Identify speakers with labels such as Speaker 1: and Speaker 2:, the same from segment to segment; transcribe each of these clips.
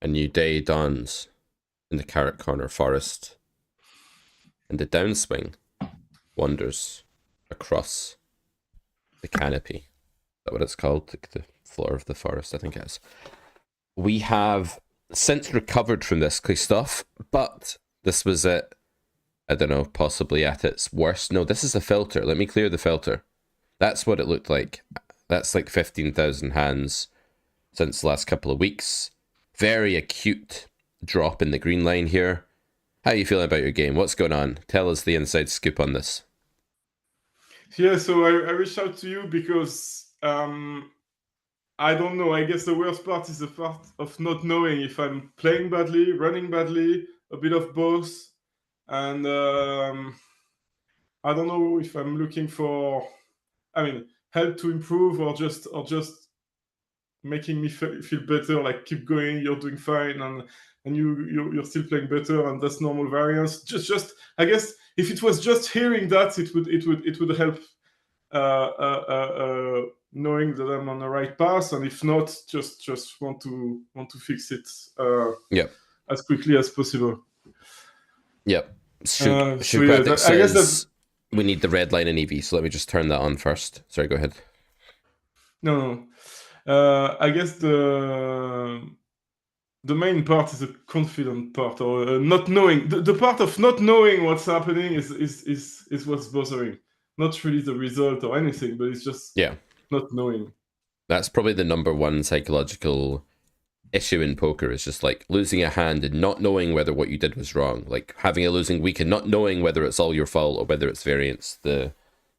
Speaker 1: A new day dawns in the Carrot Corner forest, and the downswing wanders across the canopy. Is that what it's called? The floor of the forest, I think it is. We have since recovered from this, Christophe, but this was it. I don't know, possibly at its worst. No, this is a filter. Let me clear the filter. That's what it looked like. That's like 15,000 hands since the last couple of weeks. Very acute drop in the green line here. How are you feeling about your game? What's going on? Tell us the inside scoop on this.
Speaker 2: Yeah, so I reached out to you because I don't know. I guess the worst part is the part of not knowing if I'm playing badly, running badly, a bit of both, and I don't know if I'm looking for, help to improve or just making me feel better. Like keep going, you're doing fine, and you're still playing better, and that's normal variance. Just I guess if it was just hearing that, it would help knowing that I'm on the right path, and if not, just want to fix it
Speaker 1: Yep.
Speaker 2: as quickly as possible.
Speaker 1: Yep.
Speaker 2: So yeah,
Speaker 1: Shugrathic
Speaker 2: I guess that
Speaker 1: says we need the red line in EV, so let me just turn that on first. Sorry, go ahead.
Speaker 2: no. I guess the main part is the confident part, or not knowing. The part of not knowing what's happening is what's bothering. Not really the result or anything, but it's just
Speaker 1: Yeah.
Speaker 2: not knowing.
Speaker 1: That's probably the number one psychological issue in poker is just like losing a hand and not knowing whether what you did was wrong. Like having a losing week and not knowing whether it's all your fault or whether it's variance. The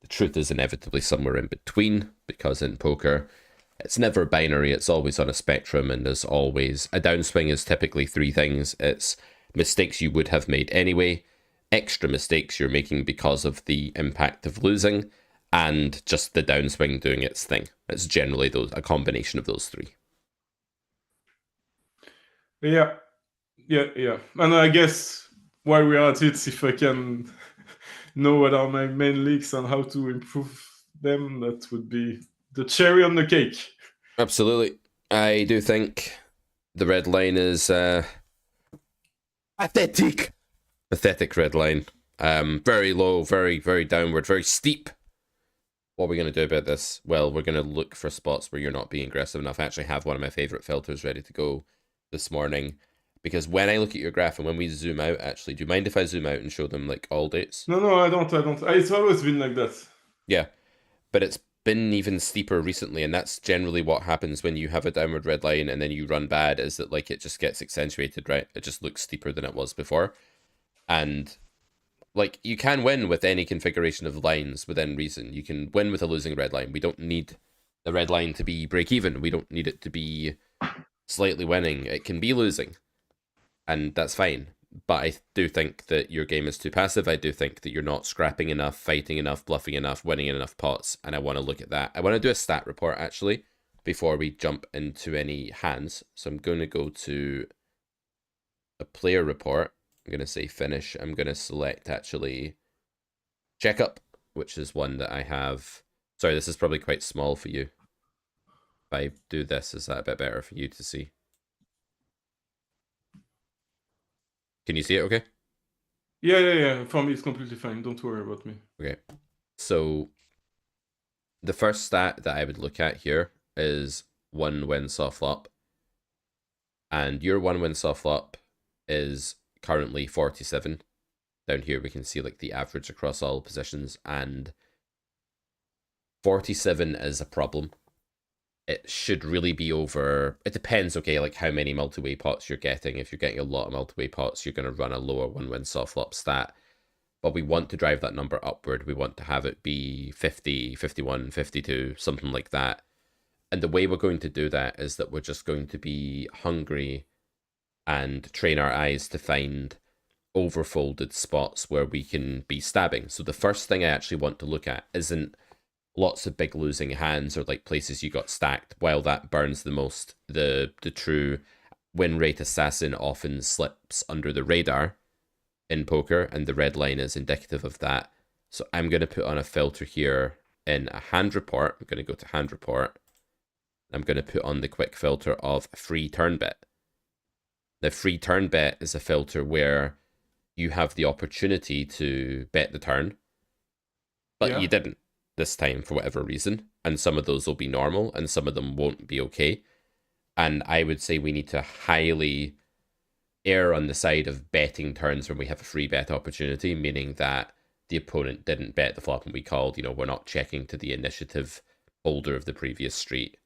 Speaker 1: truth is inevitably somewhere in between, because in poker it's never binary, it's always on a spectrum, and there's always a downswing is typically three things. It's mistakes you would have made anyway, extra mistakes you're making because of the impact of losing, and just the downswing doing its thing. It's generally a combination of those three.
Speaker 2: Yeah, yeah. And I guess while we're at it, if I can know what are my main leaks and how to improve them, that would be the cherry on the cake.
Speaker 1: Absolutely. I do think the red line is pathetic. Pathetic red line. Very low, very downward, very steep. What are we going to do about this? Well, we're going to look for spots where you're not being aggressive enough. I actually have one of my favorite filters ready to go this morning, because when I look at your graph and when we zoom out, actually, do you mind if I zoom out and show them like all dates?
Speaker 2: No, I don't. It's always been like that.
Speaker 1: Yeah, but it's been even steeper recently, and that's generally what happens when you have a downward red line and then you run bad, is that like it just gets accentuated, right? It just looks steeper than it was before. And like you can win with any configuration of lines within reason. You can win with a losing red line. We don't need the red line to be break even. We don't need it to be slightly winning. It can be losing, and that's fine. But I do think that your game is too passive. I do think that you're not scrapping enough, fighting enough, bluffing enough, winning in enough pots, and I want to look at that. I want to do a stat report actually before we jump into any hands. So I'm going to go to a player report. I'm going to say finish. I'm going to select actually checkup, which is one that I have. Sorry, this is probably quite small for you. If I do this, is that a bit better for you to see? Can you see it okay?
Speaker 2: Yeah. For me, it's completely fine. Don't worry about me.
Speaker 1: Okay. So the first stat that I would look at here is 1 win soft flop. And your 1 win soft flop is currently 47. Down here we can see like the average across all positions, and 47 is a problem. It should really be over. It depends, okay, like how many multi-way pots you're getting. If you're getting a lot of multi-way pots, you're going to run a lower 1 win soft flop stat. But we want to drive that number upward. We want to have it be 50, 51, 52, something like that. And the way we're going to do that is that we're just going to be hungry and train our eyes to find overfolded spots where we can be stabbing. So the first thing I actually want to look at isn't lots of big losing hands or like places you got stacked. While that burns the most, the true win rate assassin often slips under the radar in poker, and the red line is indicative of that. So I'm going to put on a filter here in a hand report. I'm going to go to hand report. I'm going to put on the quick filter of free turn bet. The free turn bet is a filter where you have the opportunity to bet the turn, but
Speaker 2: Yeah.
Speaker 1: you didn't this time for whatever reason. And some of those will be normal and some of them won't be okay. And I would say we need to highly err on the side of betting turns when we have a free bet opportunity, meaning that the opponent didn't bet the flop and we called. We're not checking to the initiative holder of the previous street.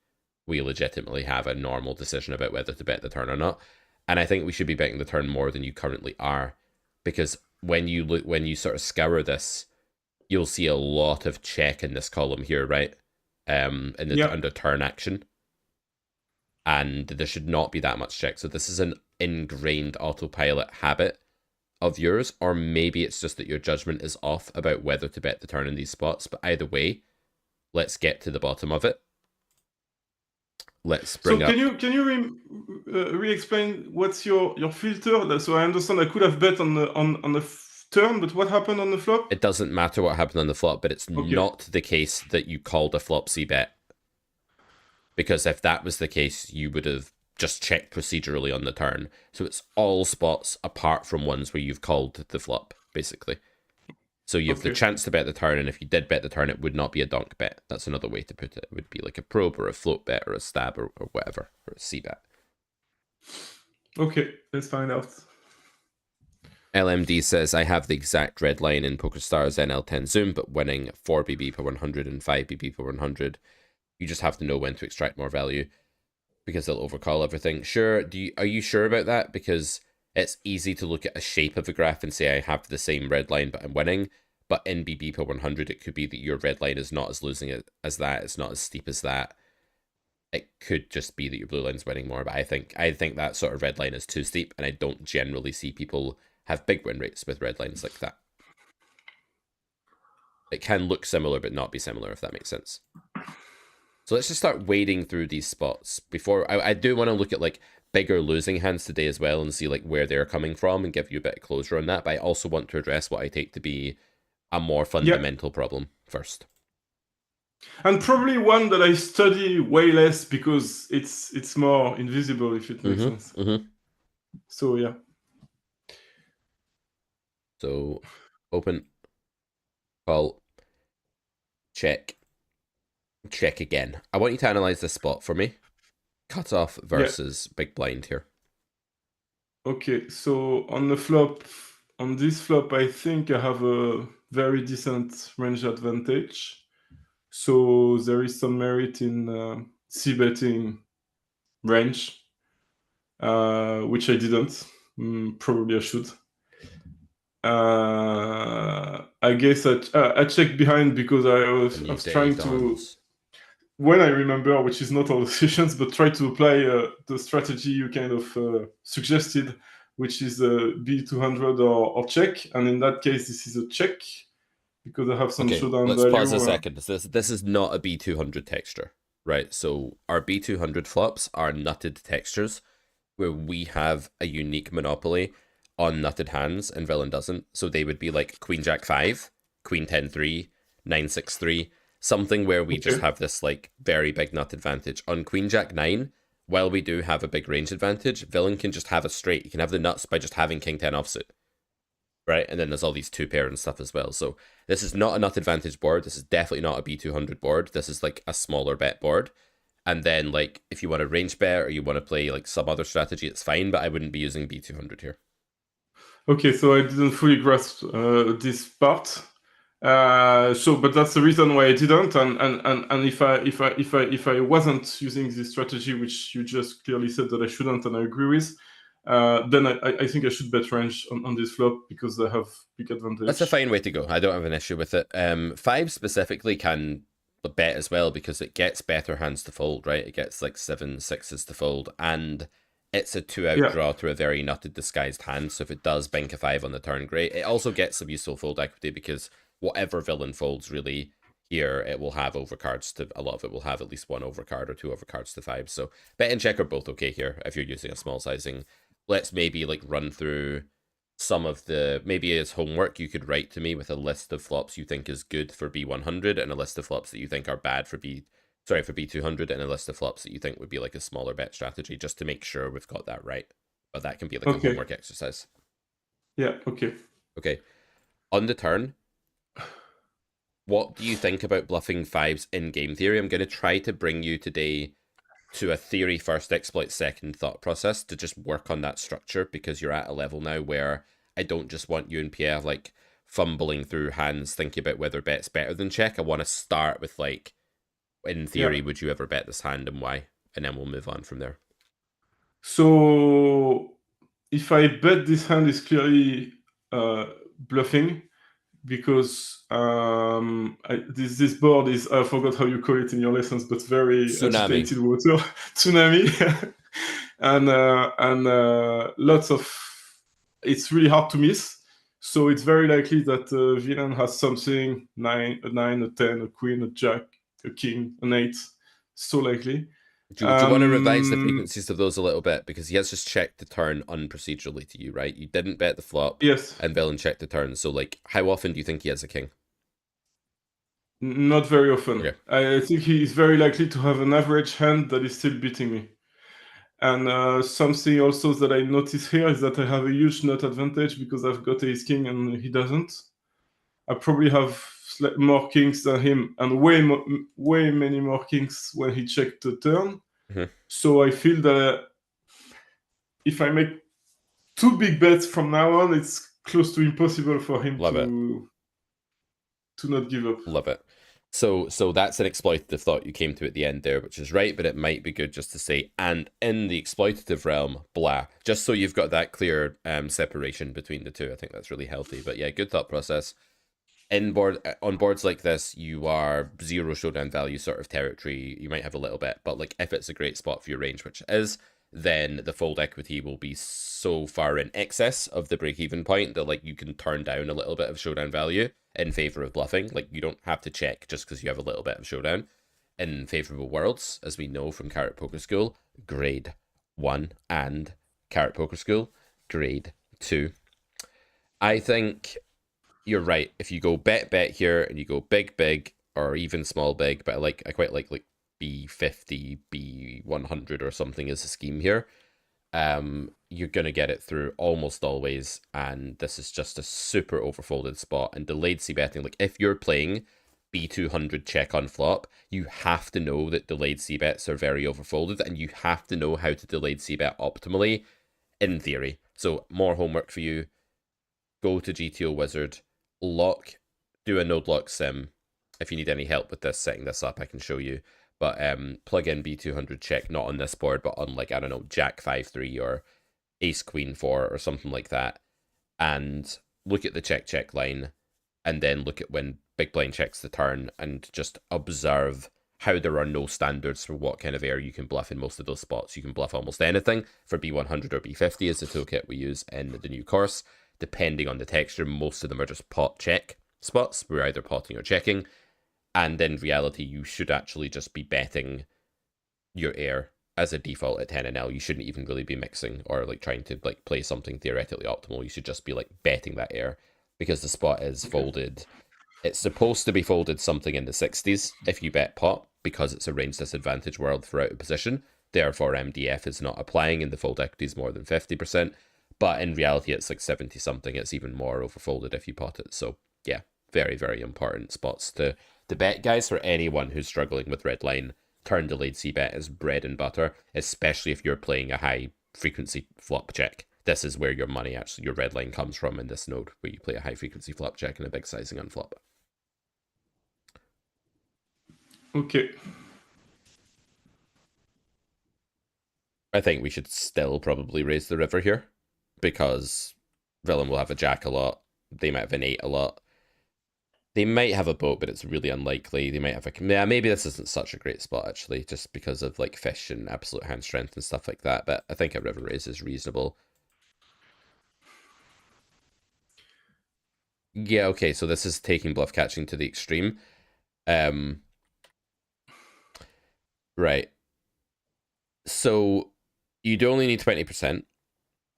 Speaker 1: We legitimately have a normal decision about whether to bet the turn or not. And I think we should be betting the turn more than you currently are, because when you sort of scour this, you'll see a lot of check in this column here, right? In the
Speaker 2: Yeah.
Speaker 1: under turn action, and there should not be that much check. So this is an ingrained autopilot habit of yours, or maybe it's just that your judgment is off about whether to bet the turn in these spots. But either way, let's get to the bottom of it. Let's
Speaker 2: So
Speaker 1: bring up.
Speaker 2: can you re-explain what's your filter? So I understand I could have bet on the turn, but what happened on the flop?
Speaker 1: It doesn't matter what happened on the flop, but it's
Speaker 2: Okay.
Speaker 1: not the case that you called a flop C bet, because if that was the case, you would have just checked procedurally on the turn. So it's all spots apart from ones where you've called the flop, basically. So you have the
Speaker 2: Okay.
Speaker 1: chance to bet the turn, and if you did bet the turn, it would not be a donk bet. That's another way to put it. It would be like a probe or a float bet or a stab or whatever, or a C bet.
Speaker 2: Okay. Let's find out.
Speaker 1: LMD says, I have the exact red line in PokerStars NL10 Zoom, but winning 4 BB per 100 and 5 BB per 100. You just have to know when to extract more value because they'll overcall everything. Sure. Are you sure about that? Because it's easy to look at a shape of a graph and say I have the same red line, but I'm winning. But in BB per 100, it could be that your red line is not as losing as that. It's not as steep as that. It could just be that your blue line's winning more. But I think that sort of red line is too steep, and I don't generally see people have big win rates with red lines like that. It can look similar, but not be similar, if that makes sense. So let's just start wading through these spots. Before I do want to look at like bigger losing hands today as well and see like where they're coming from and give you a bit of closure on that. But I also want to address what I take to be a more
Speaker 2: Yeah.
Speaker 1: fundamental problem first.
Speaker 2: And probably one that I study way less because it's more invisible, if it makes sense. So yeah.
Speaker 1: So open, call, check, check again. I want you to analyze this spot for me. Cutoff
Speaker 2: Yeah.
Speaker 1: versus big blind here.
Speaker 2: Okay. So on the flop, on this flop, I think I have a very decent range advantage. So there is some merit in c betting range, which I didn't. Probably I should. I guess I checked behind because I
Speaker 1: And you
Speaker 2: was trying to,
Speaker 1: dons.
Speaker 2: when I remember, which is not all the sessions, but try to apply the strategy you kind of suggested, which is B200 or check. And in that case, this is a check because I have some
Speaker 1: Okay,
Speaker 2: showdown
Speaker 1: let's pause a
Speaker 2: value.
Speaker 1: second. This is not a B200 texture, right? So our B200 flops are nutted textures where we have a unique monopoly on nutted hands and villain doesn't. So they would be like Queen Jack 5, Queen 10 3, 9 6 3, something where we just
Speaker 2: Okay.
Speaker 1: have this like very big nut advantage. On Queen Jack 9, while we do have a big range advantage, villain can just have a straight. You can have the nuts by just having King 10 offsuit, right? And then there's all these two pair and stuff as well. So this is not a nut advantage board. This is definitely not a B200 board. This is like a smaller bet board. And then like if you want to range bet or you want to play like some other strategy, it's fine, but I wouldn't be using B200 here.
Speaker 2: Okay, so I didn't fully grasp this part. But that's the reason why I didn't. And if I wasn't using this strategy, which you just clearly said that I shouldn't, and I agree with, then I think I should bet range on this flop because I have big
Speaker 1: That's a
Speaker 2: advantage.
Speaker 1: fine way to go. I don't have an issue with it. 5 specifically can bet as well because it gets better hands to fold, right? It gets like 7 6s to fold, and it's a 2-out
Speaker 2: Yeah.
Speaker 1: draw to a very nutted disguised hand. So if it does bank a 5 on the turn, great. It also gets some useful fold equity because whatever villain folds really here, it will have overcards to a lot of it will have at least one overcard or two overcards to 5. So bet and check are both okay here if you're using a small sizing. Let's maybe like run through some of the, maybe as homework you could write to me with a list of flops you think is good for B100 and a list of flops that you think are bad for B200 and a list of flops that you think would be like a smaller bet strategy, just to make sure we've got that right. but that can be like a
Speaker 2: Okay.
Speaker 1: homework exercise.
Speaker 2: Yeah. Okay.
Speaker 1: Okay. On the turn, what do you think about bluffing fives in game theory? I'm going to try to bring you today to a theory first, exploit second thought process to just work on that structure, because you're at a level now where I don't just want you and Pierre like fumbling through hands thinking about whether bet's better than check. I want to start with like, in
Speaker 2: Yeah.
Speaker 1: theory, would you ever bet this hand and why? And then we'll move on from there.
Speaker 2: So if I bet this hand is clearly bluffing, because this board is, I forgot how you call it in your lessons, but very
Speaker 1: Tsunami.
Speaker 2: agitated water, tsunami, and lots of, it's really hard to miss. So it's very likely that villain has something, a 9, a 10, a queen, a jack, a king, an 8. So likely.
Speaker 1: Do you want to revise the frequencies of those a little bit? Because he has just checked the turn unprocedurally to you, right? You didn't bet the flop,
Speaker 2: Yes.
Speaker 1: and villain checked the turn. So, like, how often do you think he has a king?
Speaker 2: Not very often.
Speaker 1: Okay.
Speaker 2: I think he is very likely to have an average hand that is still beating me. And something also that I notice here is that I have a huge nut advantage because I've got ace king and he doesn't. I probably have more kings than him, and way many more kings when he checked the turn.
Speaker 1: Mhm.
Speaker 2: So I feel that if I make 2 big bets from now on, it's close to impossible for him
Speaker 1: Love it.
Speaker 2: to not give up.
Speaker 1: Love it. So that's an exploitative thought you came to at the end there, which is right, but it might be good just to say, and in the exploitative realm, blah, just so you've got that clear separation between the two. I think that's really healthy. But yeah, good thought process. On boards like this, you are 0 showdown value sort of territory. You might have a little bit, but like if it's a great spot for your range, which it is, then the fold equity will be so far in excess of the break even point that like you can turn down a little bit of showdown value in favor of bluffing. Like you don't have to check just because you have a little bit of showdown. In favorable worlds, as we know from Carrot Poker School, grade 1 and Carrot Poker School, grade 2. I think you're right. If you go bet here and you go big or even small big, but I quite like B50, B100 or something as a scheme here. You're gonna get it through almost always, and this is just a super overfolded spot and delayed c betting. Like if you're playing B200 check on flop, you have to know that delayed c bets are very overfolded, and you have to know how to delayed c bet optimally in theory. So more homework for you. Go to GTO Wizard, do a node lock sim. If you need any help with this, setting this up, I can show you. But plug in B200 check, not on this board, but on like, I don't know, Jack 5-3 or Ace Queen 4 or something like that. And look at the check line, and then look at when big blind checks the turn, and just observe how there are no standards for what kind of air you can bluff in most of those spots. You can bluff almost anything. For B100 or B50 is the toolkit we use in the new course. Depending on the texture, most of them are just pot check spots. We're either potting or checking. And in reality, you should actually just be betting your air as a default at 10 and L. You shouldn't even really be mixing or like trying to like play something theoretically optimal. You should just be like betting that air, because the spot is folded. It's supposed to be folded something in the 60s if you bet pot, because it's a range disadvantage world for out of position. Therefore, MDF is not applying and the fold equity is more than 50%. But in reality, it's like 70 something. It's even more overfolded if you pot it. So yeah, very, very important spots to bet, guys. For anyone who's struggling with red line, turn delayed c bet is bread and butter, especially if you're playing a high frequency flop check. This is where your money, actually, your red line comes from in this node, where you play a high frequency flop check and a big sizing unflop.
Speaker 2: Okay.
Speaker 1: I think we should still probably raise the river here, because villain will have a jack a lot. They might have an 8 a lot. They might have a boat, but it's really unlikely. They might have a... Yeah, maybe this isn't such a great spot, actually, just because of like fish and absolute hand strength and stuff like that. But I think a river raise is reasonable. Yeah, okay, so this is taking bluff catching to the extreme. Right. So you'd only need 20%.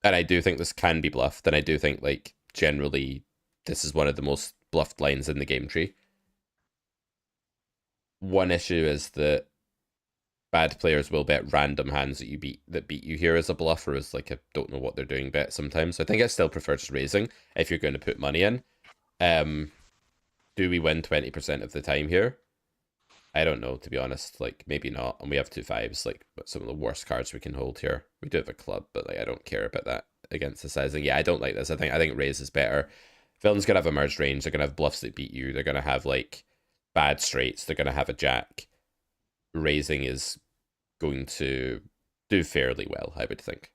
Speaker 1: And I do think this can be bluffed. And I do think, like, generally, this is one of the most bluffed lines in the game tree. One issue is that bad players will bet random hands that beat you here as a bluff, or as like a don't know what they're doing bet sometimes. So I think I still prefer just raising if you're going to put money in. Do we win 20% of the time here? I don't know, to be honest. Like, maybe not. And we have 2 5s, like some of the worst cards we can hold here. We do have a club, but like I don't care about that against the sizing. Yeah, I don't like this. I think raise is better. Villain's gonna have a merged range. They're gonna have bluffs that beat you. They're gonna have like bad straights. They're gonna have a jack. Raising is going to do fairly well, I would think.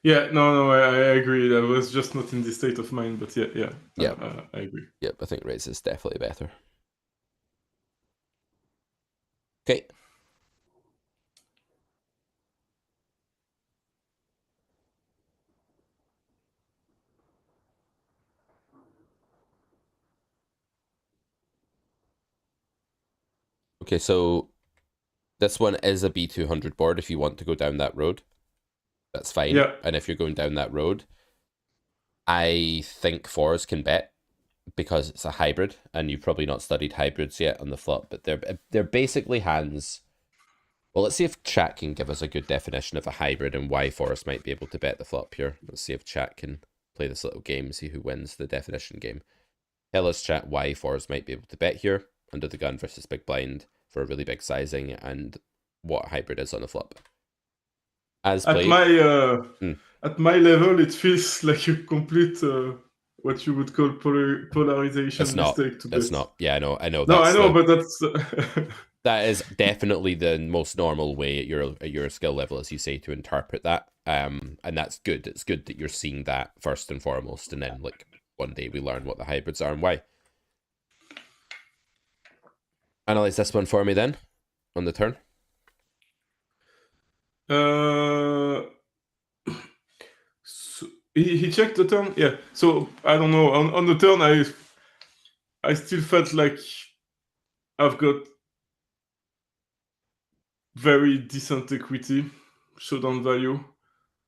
Speaker 2: Yeah, no, I agree. I was just not in this state of mind, but yeah, I agree.
Speaker 1: Yep, I think raise is definitely better. Okay. Okay, so this one is a B200 board if you want to go down that road. That's fine.
Speaker 2: Yeah.
Speaker 1: And if you're going down that road, I think fours can bet because it's a hybrid, and you've probably not studied hybrids yet on the flop, but they're basically hands. Well, let's see if chat can give us a good definition of a hybrid and why fours might be able to bet the flop here. Let's see if chat can play this little game, see who wins the definition game. Tell us, chat, why fours might be able to bet here under the gun versus big blind for a really big sizing, and what hybrid is on the flop. As played.
Speaker 2: At my level, it feels like you complete what you would call polarization mistake to bet.
Speaker 1: It's not. Yeah, I know.
Speaker 2: No, I know, but that's
Speaker 1: that is definitely the most normal way at your skill level, as you say, to interpret that. And that's good. It's good that you're seeing that first and foremost, and then like one day we learn what the hybrids are and why. Analyze this one for me then, on the turn.
Speaker 2: So he checked the turn. Yeah. So I don't know. On the turn, I still felt like I've got very decent equity, showdown value,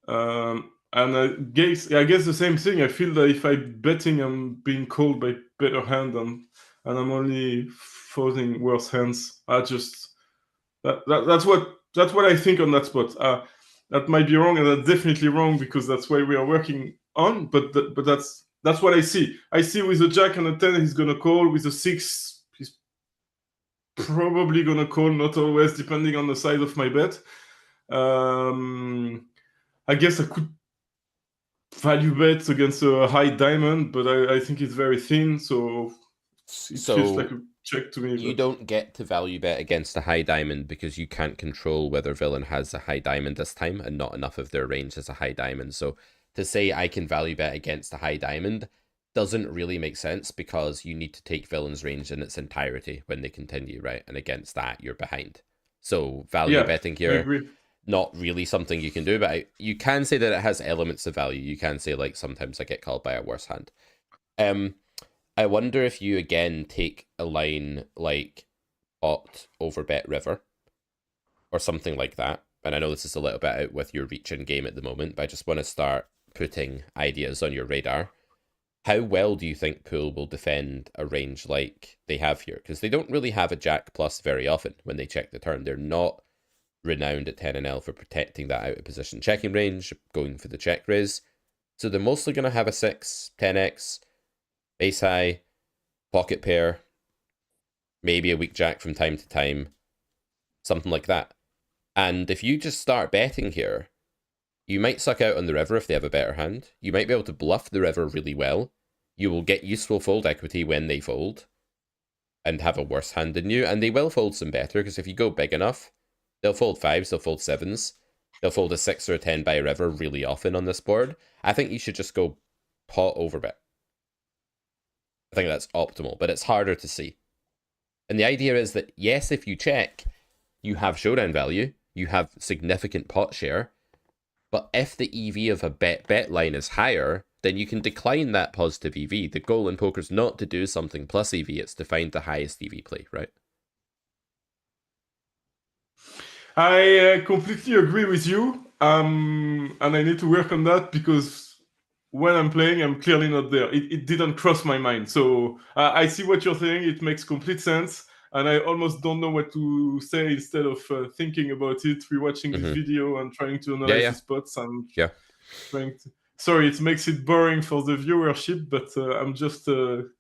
Speaker 2: and I guess the same thing. I feel that if I'm betting, I'm being called by better hand, and I'm only folding worse hands. That's what I think on that spot. That might be wrong, and that's definitely wrong because that's why we are working on. But that's what I see. I see with a jack and a 10, he's gonna call. With a 6, he's probably gonna call. Not always, depending on the size of my bet. I guess I could value bet against a high diamond, but I think it's very thin, so it feels like a check to me.
Speaker 1: You don't get to value bet against a high diamond because you can't control whether villain has a high diamond this time, and not enough of their range has a high diamond. So to say I can value bet against a high diamond doesn't really make sense, because you need to take villain's range in its entirety when they continue, right? And against that, you're behind. So value betting here, not really something you can do, but you can say that it has elements of value. You can say, like, sometimes I get called by a worse hand. I wonder if you again take a line like pot over bet river or something like that. And I know this is a little bit out with your reach in game at the moment, but I just want to start putting ideas on your radar. How well do you think pool will defend a range like they have here? Because they don't really have a jack plus very often when they check the turn. They're not renowned at 10 and L for protecting that out of position checking range, going for the check raise. So they're mostly going to have a 6, 10x, ace high, pocket pair, maybe a weak jack from time to time, something like that. And if you just start betting here, you might suck out on the river if they have a better hand. You might be able to bluff the river really well. You will get useful fold equity when they fold and have a worse hand than you. And they will fold some better, because if you go big enough, they'll fold 5s, they'll fold 7s. They'll fold a 6 or a 10 by river really often on this board. I think you should just go pot over bet. I think that's optimal, but it's harder to see. And the idea is that, yes, if you check, you have showdown value, you have significant pot share, but if the EV of a bet line is higher, then you can decline that positive EV. The goal in poker is not to do something plus EV, it's to find the highest EV play, right?
Speaker 2: I completely agree with you, and I need to work on that, because when I'm playing, I'm clearly not there. It didn't cross my mind. So I see what you're saying. It makes complete sense. and I almost don't know what to say instead of thinking about it, rewatching this
Speaker 1: Mm-hmm.
Speaker 2: video and trying to
Speaker 1: Yeah,
Speaker 2: analyze
Speaker 1: yeah,
Speaker 2: the spots and
Speaker 1: yeah.
Speaker 2: trying to. Sorry, it makes it boring for the viewership, but I'm just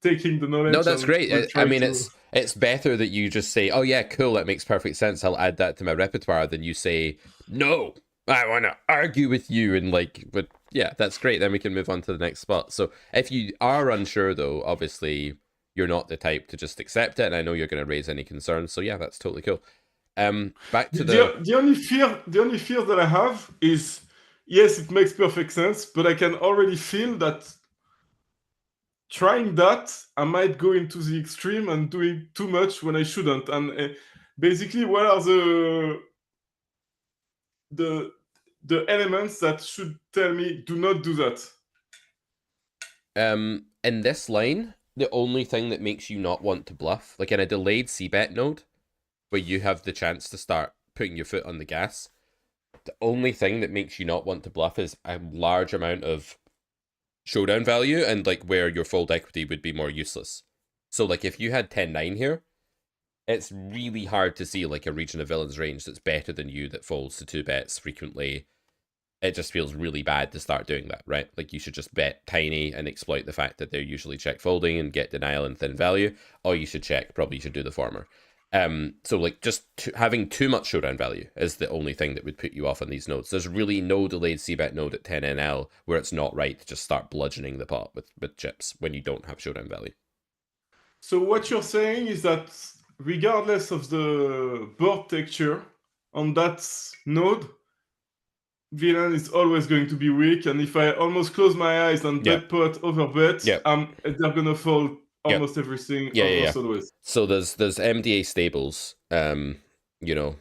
Speaker 2: taking the
Speaker 1: No,
Speaker 2: knowledge
Speaker 1: that's
Speaker 2: and
Speaker 1: great.
Speaker 2: will
Speaker 1: I
Speaker 2: try
Speaker 1: mean,
Speaker 2: to.
Speaker 1: it's better that you just say, "Oh yeah, cool, that makes perfect sense. I'll add that to my repertoire," than you say, "No, I want to argue with you." And like, but yeah, that's great. Then we can move on to the next spot. So if you are unsure, though, obviously you're not the type to just accept it, and I know you're going to raise any concerns. So yeah, that's totally cool. Back
Speaker 2: The,
Speaker 1: to the
Speaker 2: the only fear that I have is, yes, it makes perfect sense, but I can already feel that trying that, I might go into the extreme and doing too much when I shouldn't. And basically, what are the the elements that should tell me do not do that?
Speaker 1: in this line, the only thing that makes you not want to bluff, like in a delayed c-bet node, where you have the chance to start putting your foot on the gas, the only thing that makes you not want to bluff is a large amount of showdown value and like where your fold equity would be more useless. So like if you had 10-9 here, it's really hard to see like a region of villains range that's better than you that folds to 2 bets frequently. It just feels really bad to start doing that, right? Like you should just bet tiny and exploit the fact that they're usually check folding and get denial and thin value. Or you should check, probably you should do the former. So like just having too much showdown value is the only thing that would put you off on these nodes. There's really no delayed c-bet node at 10NL where it's not right to just start bludgeoning the pot with chips when you don't have showdown value.
Speaker 2: So what you're saying is that regardless of the board texture on that node, villain is always going to be weak, and if I almost close my eyes and
Speaker 1: Yeah,
Speaker 2: bet pot over bet,
Speaker 1: yeah,
Speaker 2: they're gonna fold
Speaker 1: yeah,
Speaker 2: almost everything,
Speaker 1: yeah, yeah, yeah.
Speaker 2: almost always.
Speaker 1: So there's MDA stables. You know,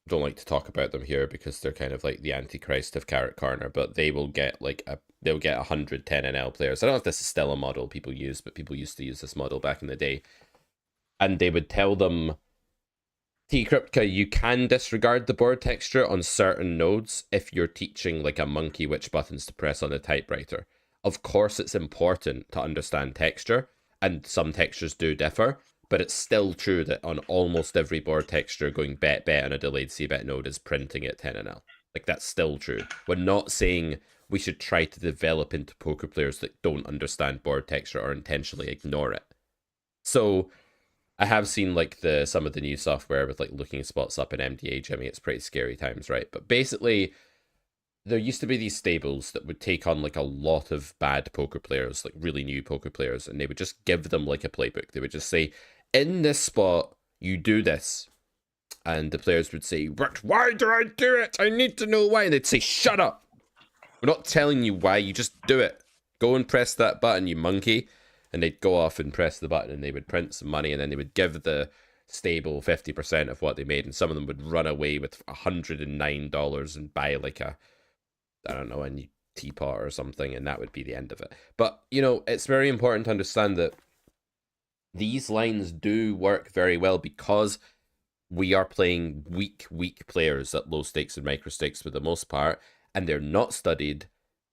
Speaker 1: don't like to talk about them here because they're kind of like the antichrist of Carrot Corner, but they will get like they'll get 110 NL players. I don't know if this is still a model people use, but people used to use this model back in the day, and they would tell them, T-Cryptica, you can disregard the board texture on certain nodes if you're teaching like a monkey which buttons to press on a typewriter. Of course, it's important to understand texture, and some textures do differ, but it's still true that on almost every board texture, going bet on a delayed c-bet node is printing at 10NL. Like, that's still true. We're not saying we should try to develop into poker players that don't understand board texture or intentionally ignore it. So I have seen like some of the new software with like looking spots up in MDA, Jimmy. It's pretty scary times, right? But basically, there used to be these stables that would take on like a lot of bad poker players, like really new poker players, and they would just give them like a playbook. They would just say, in this spot, you do this. And the players would say, but why do I do it? I need to know why. And they'd say, shut up. We're not telling you why, you just do it. Go and press that button, you monkey. And they'd go off and press the button and they would print some money and then they would give the stable 50% of what they made. And some of them would run away with $109 and buy like I don't know, a new teapot or something. And that would be the end of it. But, you know, it's very important to understand that these lines do work very well because we are playing weak players at low stakes and micro stakes for the most part. And they're not studied,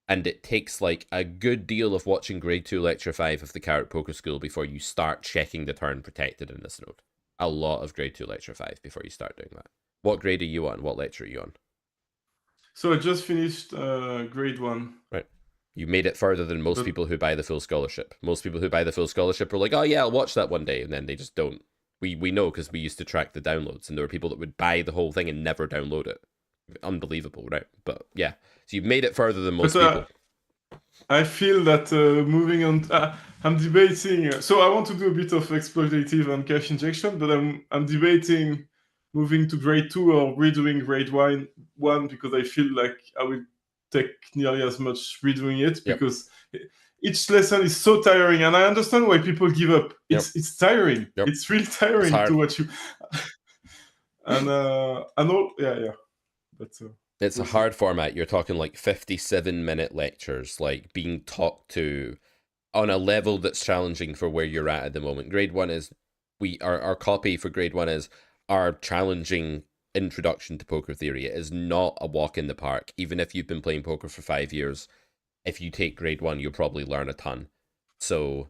Speaker 1: and it takes like a good deal of watching grade 2 lecture 5 of the Carrot Poker School before you start checking the turn protected in this node. A lot of grade 2 lecture 5 before you start doing that. What grade are you on? What lecture are you on?
Speaker 2: So I just finished grade 1.
Speaker 1: Right. You made it further than most
Speaker 2: But
Speaker 1: people who buy the full scholarship. Most people who buy the full scholarship are like, oh yeah, I'll watch that one day, and then they just don't. We know because we used to track the downloads, and there were people that would buy the whole thing and never download it. Unbelievable, right? But yeah, so you've made it further than most people.
Speaker 2: I feel that moving on, I'm debating. So I want to do a bit of exploitative and cash injection, but I'm debating moving to grade 2 or redoing grade 1 because I feel like I will take nearly as much redoing it
Speaker 1: Yep.
Speaker 2: because each lesson is so tiring, and I understand why people give up. It's tiring.
Speaker 1: Yep.
Speaker 2: It's really tiring to watch you. and all, yeah. But
Speaker 1: it's a hard format. You're talking like 57-minute lectures, like being talked to on a level that's challenging for where you're at the moment. Grade 1 is our copy for grade 1 is our challenging introduction to poker theory. It is not a walk in the park. Even if you've been playing poker for 5 years, if you take grade 1, you'll probably learn a ton. So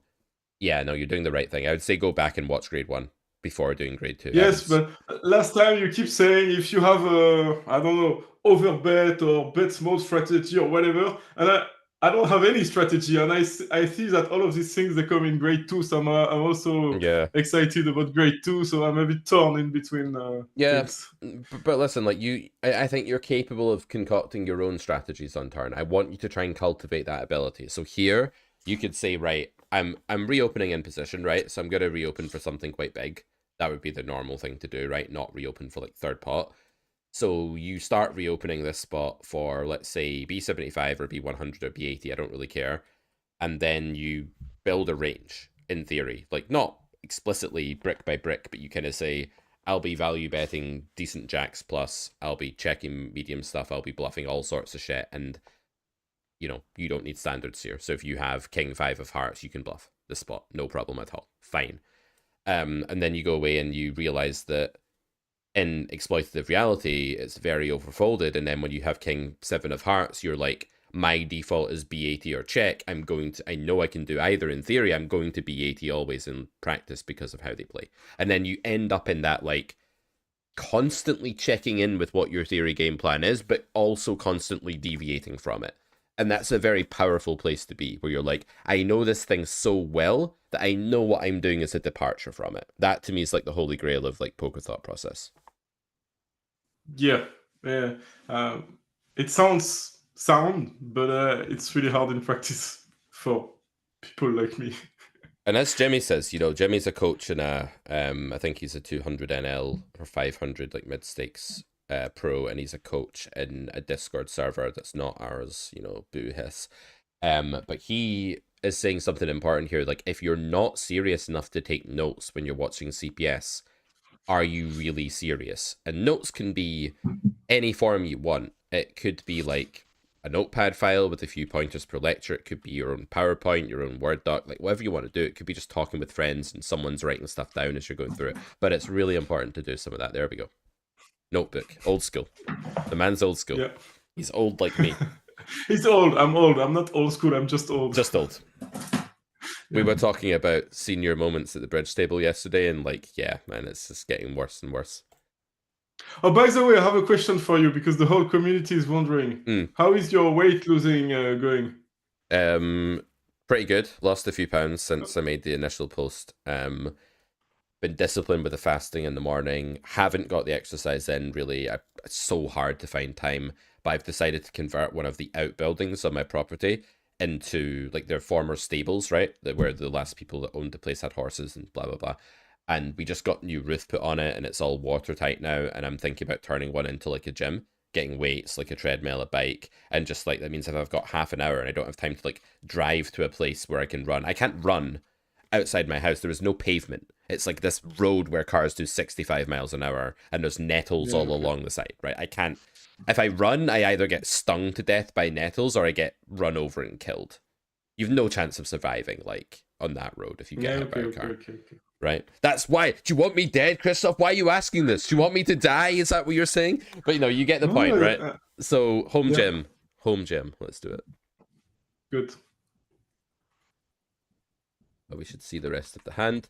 Speaker 1: yeah, no, you're doing the right thing. I would say go back and watch grade 1. before doing grade 2.
Speaker 2: Yes, but last time you keep saying if you have a, I don't know, overbet or bet small strategy or whatever, and I don't have any strategy, and I see that all of these things, they come in grade 2, so I'm also
Speaker 1: Yeah.
Speaker 2: excited about grade 2, so I'm a bit torn in between
Speaker 1: Yeah,
Speaker 2: things.
Speaker 1: but listen, like I think you're capable of concocting your own strategies on turn. I want you to try and cultivate that ability. So here, you could say, right, I'm reopening in position, right? So I'm going to reopen for something quite big. That would be the normal thing to do, right? Not reopen for like third pot. So you start reopening this spot for, let's say, B75 or B100 or B80, I don't really care. And then you build a range, in theory. Like, not explicitly brick by brick, but you kind of say, I'll be value betting decent jacks plus, I'll be checking medium stuff, I'll be bluffing all sorts of shit, and, you know, you don't need standards here. So if you have king 5 of hearts, you can bluff the spot, no problem at all. Fine. And then you go away and you realize that in exploitative reality, it's very overfolded. And then when you have king 7 of hearts, you're like, my default is B80 or check. I know I can do either in theory. I'm going to B80 always in practice because of how they play. And then you end up in that, like, constantly checking in with what your theory game plan is, but also constantly deviating from it. And that's a very powerful place to be, where you're like, I know this thing so well that I know what I'm doing is a departure from it. That to me is like the holy grail of like poker thought process.
Speaker 2: Yeah, yeah. It sounds sound, but it's really hard in practice for people like me.
Speaker 1: And as Jimmy says, you know, Jimmy's a coach in I think he's a 200 NL or 500 like mid stakes pro, and he's a coach in a Discord server that's not ours, you know, boo hiss. But he is saying something important here. Like, if you're not serious enough to take notes when you're watching CPS, are you really serious? And notes can be any form you want. It could be like a notepad file with a few pointers per lecture. It could be your own PowerPoint, your own Word doc, like whatever you want to do. It could be just talking with friends and someone's writing stuff down as you're going through it. But it's really important to do some of that. There we go. Notebook, old school. The man's old school.
Speaker 2: Yeah.
Speaker 1: He's old like me.
Speaker 2: He's old. I'm old. I'm not old school. I'm just old.
Speaker 1: Just old. We were talking about senior moments at the bridge table yesterday, and like, yeah, man, it's just getting worse and worse.
Speaker 2: Oh, by the way, I have a question for you because the whole community is wondering. How is your weight losing going?
Speaker 1: Pretty good. Lost a few pounds since I made the initial post. Been disciplined with the fasting in the morning. Haven't got the exercise in really. It's so hard to find time, but I've decided to convert one of the outbuildings on my property into like their former stables, right? Where the last people that owned the place had horses and blah blah blah. And we just got new roof put on it, and it's all watertight now. And I'm thinking about turning one into like a gym, getting weights, like a treadmill, a bike, and just like that means if I've got half an hour and I don't have time to like drive to a place where I can run, I can't run outside my house. There is no pavement. It's like this road where cars do 65 miles an hour, and there's nettles all along the side, right? I can't. If I run, I either get stung to death by nettles or I get run over and killed. You've no chance of surviving, like, on that road if you get hit by a car.
Speaker 2: Okay.
Speaker 1: Right? That's why. Do you want me dead, Christophe? Why are you asking this? Do you want me to die? Is that what you're saying? But, you know, you get the point, right? So, home gym. Home gym. Let's do it.
Speaker 2: Good.
Speaker 1: But we should see the rest of the hand.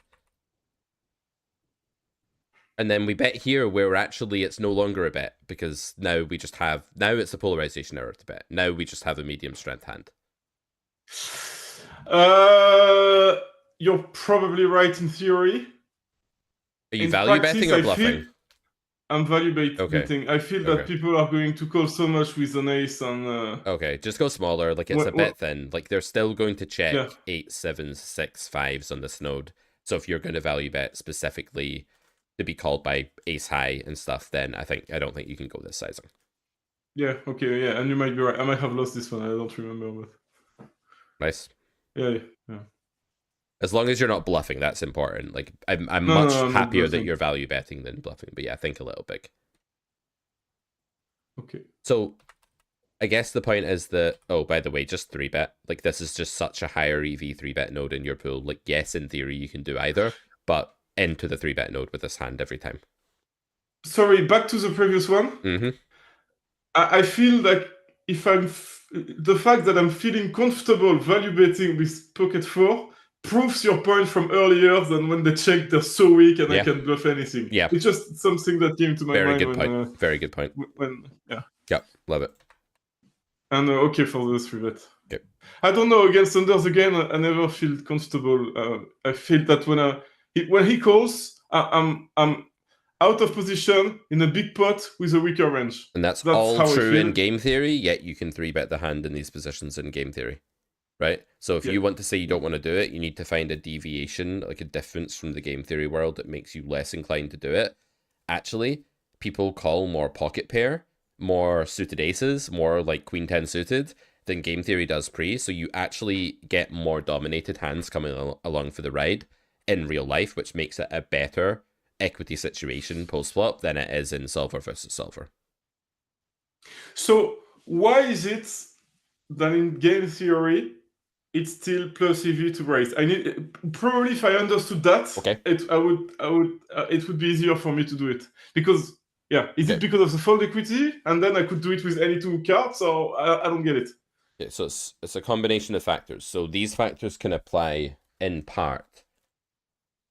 Speaker 1: And then we bet here where actually it's no longer a bet, because now we just have, now it's a polarization error to bet. Now we just have a medium strength hand.
Speaker 2: You're probably right in theory.
Speaker 1: Are you value betting or bluffing?
Speaker 2: I'm value betting. I feel that people are going to call so much with an ace and...
Speaker 1: Okay, just go smaller. Like, it's a bit thin. Like, they're still going to check 8, 7s, 6, 5s on this node. So if you're going to value bet specifically to be called by ace high and stuff, then I don't think you can go this sizing.
Speaker 2: Yeah, okay, yeah, and you might be right. I might have lost this one, I don't remember, but...
Speaker 1: Nice.
Speaker 2: Yeah.
Speaker 1: As long as you're not bluffing, that's important. Like, I'm much happier that you're value betting than bluffing. But yeah, think a little big.
Speaker 2: Okay.
Speaker 1: So, I guess the point is that, oh, by the way, just 3-bet. Like, this is just such a higher EV 3-bet node in your pool. Like, yes, in theory, you can do either, but into the 3-bet node with this hand every time.
Speaker 2: Sorry, back to the previous one.
Speaker 1: Mm-hmm.
Speaker 2: I feel like if the fact that I'm feeling comfortable value betting with pocket 4 proves your point from earlier than when they check they're so weak and I
Speaker 1: Yeah.
Speaker 2: can bluff anything.
Speaker 1: Yeah.
Speaker 2: It's just something that came to my
Speaker 1: Very
Speaker 2: mind
Speaker 1: good
Speaker 2: when
Speaker 1: point. Very good point.
Speaker 2: yeah.
Speaker 1: Yep. Love it.
Speaker 2: And okay for the 3-bet.
Speaker 1: Okay.
Speaker 2: I don't know, against unders again, I never feel comfortable. I feel that when he calls, I'm out of position in a big pot with a weaker range.
Speaker 1: And that's
Speaker 2: That's
Speaker 1: all
Speaker 2: how I
Speaker 1: true
Speaker 2: feel.
Speaker 1: in game theory, yet you can 3-bet the hand in these positions in game theory. Right? So if
Speaker 2: Yeah.
Speaker 1: you want to say you don't want to do it, you need to find a deviation, like a difference from the game theory world that makes you less inclined to do it. Actually, people call more pocket pair, more suited aces, more like queen 10 suited than game theory does pre. So you actually get more dominated hands coming along for the ride in real life, which makes it a better equity situation post flop than it is in solver versus solver.
Speaker 2: So why is it that in game theory it's still plus EV to raise? I need probably if I understood that,
Speaker 1: Okay.
Speaker 2: it would be easier for me to do it because yeah, is it because of the fold equity and then I could do it with any two cards, or I don't get it.
Speaker 1: Yeah, so it's a combination of factors. So these factors can apply in part,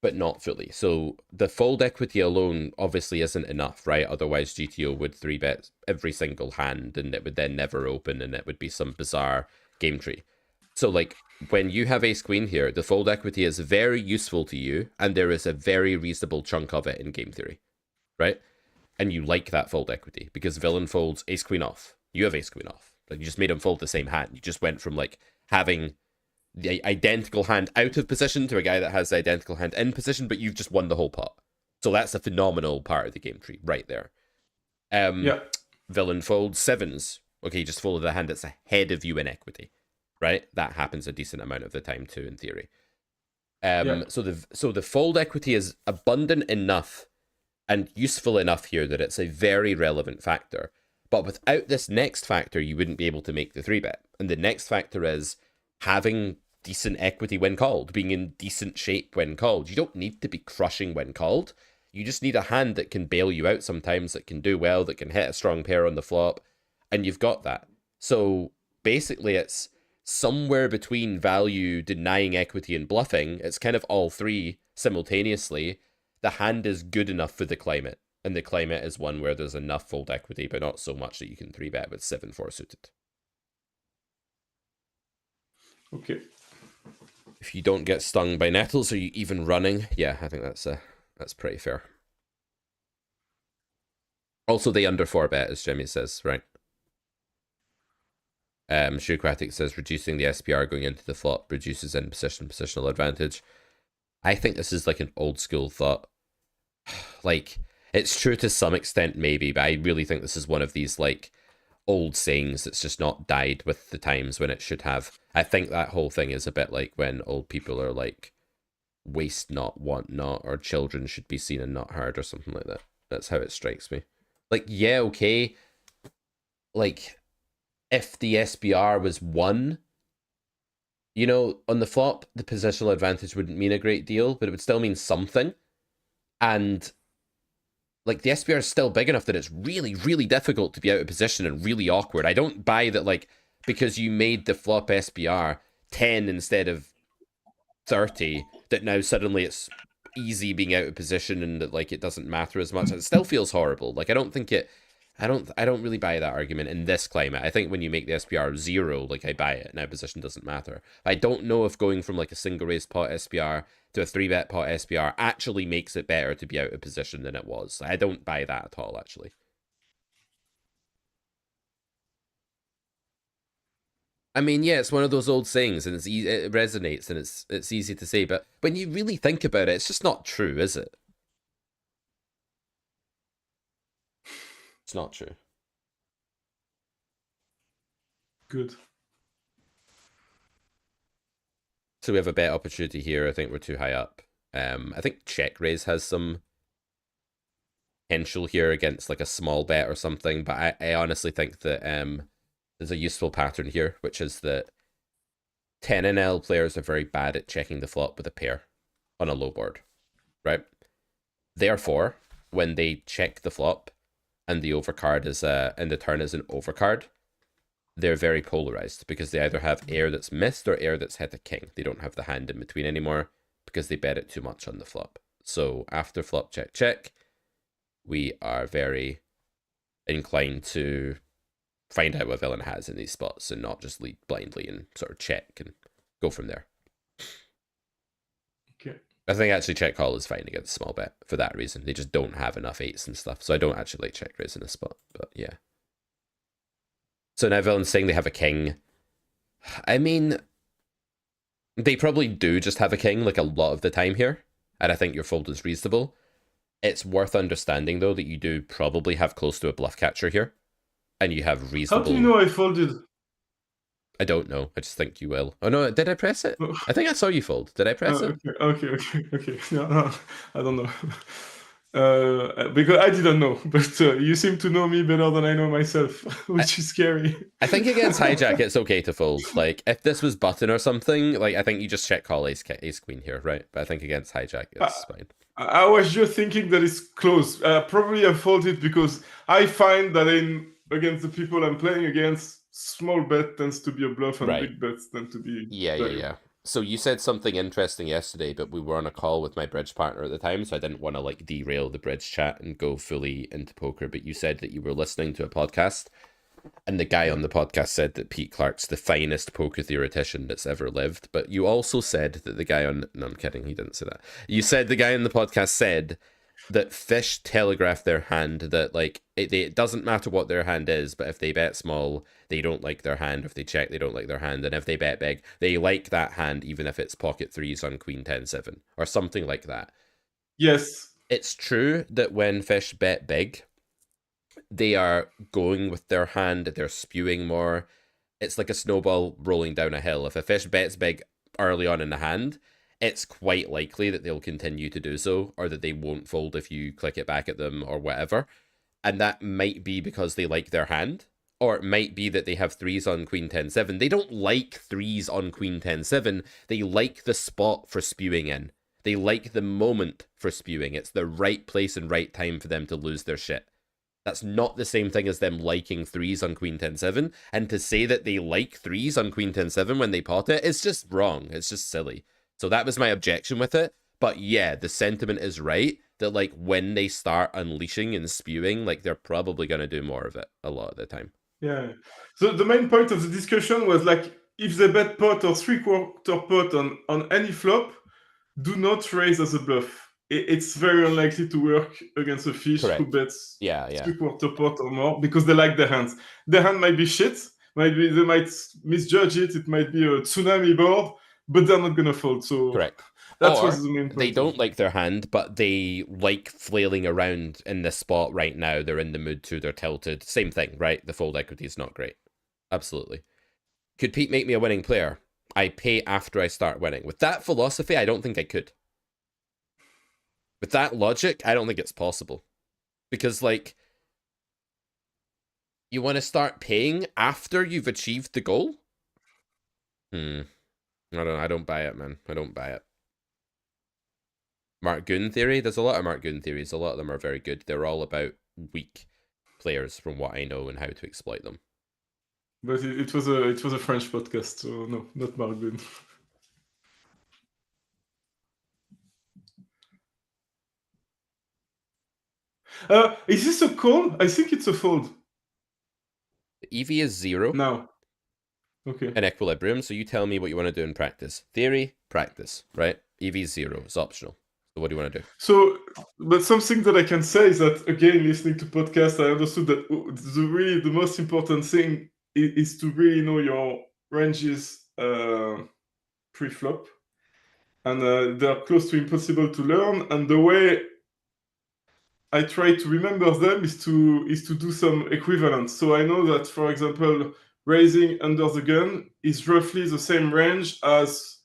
Speaker 1: but not fully. So the fold equity alone obviously isn't enough, right? Otherwise GTO would 3-bet every single hand and it would then never open and it would be some bizarre game tree. So like when you have ace queen here, the fold equity is very useful to you and there is a very reasonable chunk of it in game theory, right? And you like that fold equity because villain folds ace queen off. You have ace queen off. Like you just made him fold the same hand. You just went from like having the identical hand out of position to a guy that has the identical hand in position, but you've just won the whole pot. So that's a phenomenal part of the game tree right there.
Speaker 2: Yeah.
Speaker 1: Villain folds sevens. Okay, you just folded the hand that's ahead of you in equity, right? That happens a decent amount of the time too, in theory. So the fold equity is abundant enough and useful enough here that it's a very relevant factor. But without this next factor, you wouldn't be able to make the 3-bet. And the next factor is having decent equity when called, being in decent shape when called. You don't need to be crushing when called. You just need a hand that can bail you out sometimes, that can do well, that can hit a strong pair on the flop, and you've got that. So basically it's somewhere between value, denying equity, and bluffing. It's kind of all three simultaneously. The hand is good enough for the climate, and the climate is one where there's enough fold equity, but not so much that you can 3-bet with 7-4 suited.
Speaker 2: Okay.
Speaker 1: If you don't get stung by nettles, are you even running? Yeah, I think that's pretty fair. Also, they under 4-bet, as Jimmy says, right? Shukwatic says reducing the SPR going into the flop reduces in positional advantage. I think this is like an old school thought. Like, it's true to some extent, maybe, but I really think this is one of these like old sayings that's just not died with the times when it should have. I think that whole thing is a bit like when old people are like, waste not, want not, or children should be seen and not heard, or something like that. That's how it strikes me. Like, yeah, okay. Like, if the SBR was 1, you know, on the flop, the positional advantage wouldn't mean a great deal, but it would still mean something. And like the SPR is still big enough that it's really, really difficult to be out of position and really awkward. I don't buy that, like, because you made the flop SPR 10 instead of 30, that now suddenly it's easy being out of position and that like it doesn't matter as much. It still feels horrible. Like I don't really buy that argument in this climate. I think when you make the SPR 0, like I buy it. Now position doesn't matter. I don't know if going from like a single raised pot SPR to a 3-bet pot SPR actually makes it better to be out of position than it was. I don't buy that at all, actually. I mean, yeah, it's one of those old sayings, and it resonates, and it's easy to say. But when you really think about it, it's just not true, is it? It's not true.
Speaker 2: Good.
Speaker 1: So we have a bet opportunity here. I think we're too high up. I think check raise has some potential here against like a small bet or something. But I honestly think that there's a useful pattern here, which is that 10NL players are very bad at checking the flop with a pair on a low board, right? Therefore, when they check the flop and the overcard is and the turn is an overcard, they're very polarized because they either have air that's missed or air that's hit a king. They don't have the hand in between anymore because they bet it too much on the flop. So after flop check check, we are very inclined to find out what villain has in these spots and not just lead blindly and sort of check and go from there.
Speaker 2: Okay.
Speaker 1: I think actually check call is fine against small bet for that reason. They just don't have enough eights and stuff. So I don't actually like check raise in a spot, but yeah. So now villain's saying they have a king. I mean, they probably do just have a king like a lot of the time here, and I think your fold is reasonable. It's worth understanding though that you do probably have close to a bluff catcher here, and you have reasonable.
Speaker 2: How do you know I folded?
Speaker 1: I don't know. I just think you will. Oh no, did I press it? I think I saw you fold. Did I press it?
Speaker 2: Okay. No, I don't know. Because I didn't know, but you seem to know me better than I know myself, which is scary.
Speaker 1: I think against hijack, it's okay to fold. Like, if this was button or something, like, I think you just check call ace queen here, right? But I think against hijack, it's fine.
Speaker 2: I was just thinking that it's close. Probably I folded because I find that against the people I'm playing against, small bet tends to be a bluff and big bets tend to be
Speaker 1: Yeah. So you said something interesting yesterday, but we were on a call with my bridge partner at the time, so I didn't want to like derail the bridge chat and go fully into poker. But you said that you were listening to a podcast, and the guy on the podcast said that Pete Clark's the finest poker theoretician that's ever lived. But you also said that the guy on... No, I'm kidding, he didn't say that. You said the guy on the podcast said that fish telegraph their hand, that like it doesn't matter what their hand is, but if they bet small, they don't like their hand. If they check, they don't like their hand. And if they bet big, they like that hand, even if it's pocket threes on queen 10-7 or something like that.
Speaker 2: Yes.
Speaker 1: It's true that when fish bet big, they are going with their hand, they're spewing more. It's like a snowball rolling down a hill. If a fish bets big early on in the hand, it's quite likely that they'll continue to do so, or that they won't fold if you click it back at them or whatever. And that might be because they like their hand, or it might be that they have threes on queen 10-7. They don't like threes on queen 10-7. They like the spot for spewing in. They like the moment for spewing. It's the right place and right time for them to lose their shit. That's not the same thing as them liking threes on queen 10-7. And to say that they like threes on queen 10-7 when they pot it, it's just wrong. It's just silly. So that was my objection with it. But yeah, the sentiment is right that like when they start unleashing and spewing, like they're probably going to do more of it a lot of the time.
Speaker 2: Yeah. So the main point of the discussion was like, if they bet pot or three-quarter pot on any flop, do not raise as a bluff. It's very unlikely to work against a fish who bets three-quarter pot or more because they like their hands. Their hand might be shit. They might misjudge it. It might be a tsunami board, but they're not going to fold. So that's what's the main point.
Speaker 1: They don't like their hand, but they like flailing around in this spot right now. They're in the mood to, they're tilted. Same thing, right? The fold equity is not great. Absolutely. Could Pete make me a winning player? I pay after I start winning. With that philosophy, I don't think I could. With that logic, I don't think it's possible. Because, like, you want to start paying after you've achieved the goal? I don't buy it, man. I don't buy it. Mark Goon theory? There's a lot of Mark Goon theories. A lot of them are very good. They're all about weak players from what I know and how to exploit them.
Speaker 2: But it was a French podcast, so no, not Mark Goon. Is this a call? I think it's a fold.
Speaker 1: The EV is 0.
Speaker 2: Now. Okay.
Speaker 1: In equilibrium, so you tell me what you want to do in practice. Theory, practice, right? EV is 0. It's optional. So what do you want to do?
Speaker 2: So, but something that I can say is that, again, listening to podcasts, I understood that the most important thing is to really know your ranges pre-flop. And they're close to impossible to learn. And the way I try to remember them is to do some equivalence. So I know that, for example, raising under the gun is roughly the same range as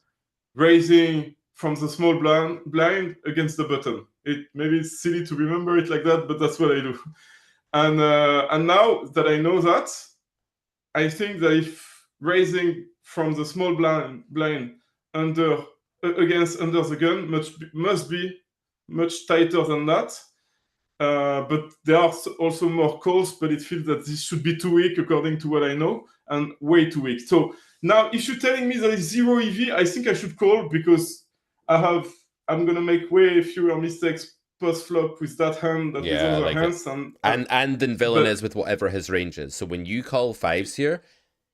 Speaker 2: raising from the small blind against the button. Maybe it's silly to remember it like that, but that's what I do. And now that I know that, I think that if raising from the small blind against under the gun must be much tighter than that. but there are also more calls, but it feels that this should be too weak according to what I know, and way too weak. So now if you're telling me there is 0 EV, I think I should call, because I'm gonna make way fewer mistakes post flop with that hand than with
Speaker 1: Yeah, I
Speaker 2: other
Speaker 1: like it.
Speaker 2: hands,
Speaker 1: And then villain
Speaker 2: but
Speaker 1: is with whatever his range is. So when you call fives here,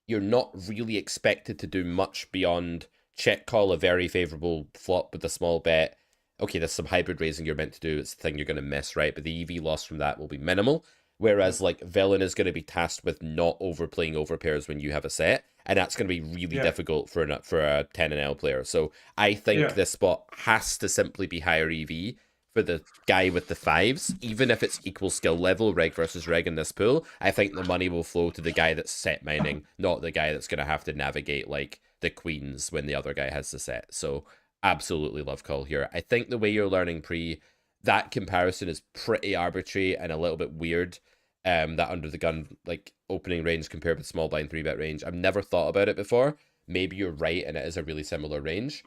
Speaker 1: you're not really expected to do much beyond check call a very favorable flop with a small bet. Okay, there's some hybrid raising you're meant to do. It's the thing you're going to miss, right? But the EV loss from that will be minimal. Whereas, like, villain is going to be tasked with not overplaying overpairs when you have a set, and that's going to be really
Speaker 2: yeah,
Speaker 1: difficult for a 10 and L player. So I think
Speaker 2: yeah,
Speaker 1: this spot has to simply be higher EV for the guy with the fives, even if it's equal skill level, reg versus reg in this pool. I think the money will flow to the guy that's set mining, not the guy that's going to have to navigate like the queens when the other guy has the set. So absolutely love call here. I think the way you're learning pre, that comparison is pretty arbitrary and a little bit weird. That under the gun like opening range compared with small blind 3-bet range. I've never thought about it before. Maybe you're right and it is a really similar range,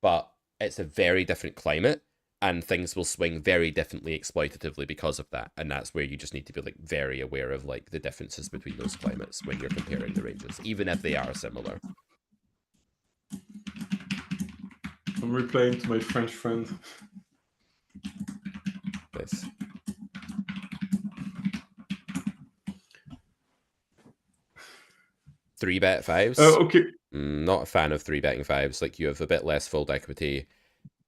Speaker 1: but it's a very different climate and things will swing very differently exploitatively because of that. And that's where you just need to be like very aware of like the differences between those climates when you're comparing the ranges, even if they are similar.
Speaker 2: I'm replying to my French friend.
Speaker 1: Nice. Three bet fives.
Speaker 2: Okay.
Speaker 1: Not a fan of three betting fives. Like you have a bit less fold equity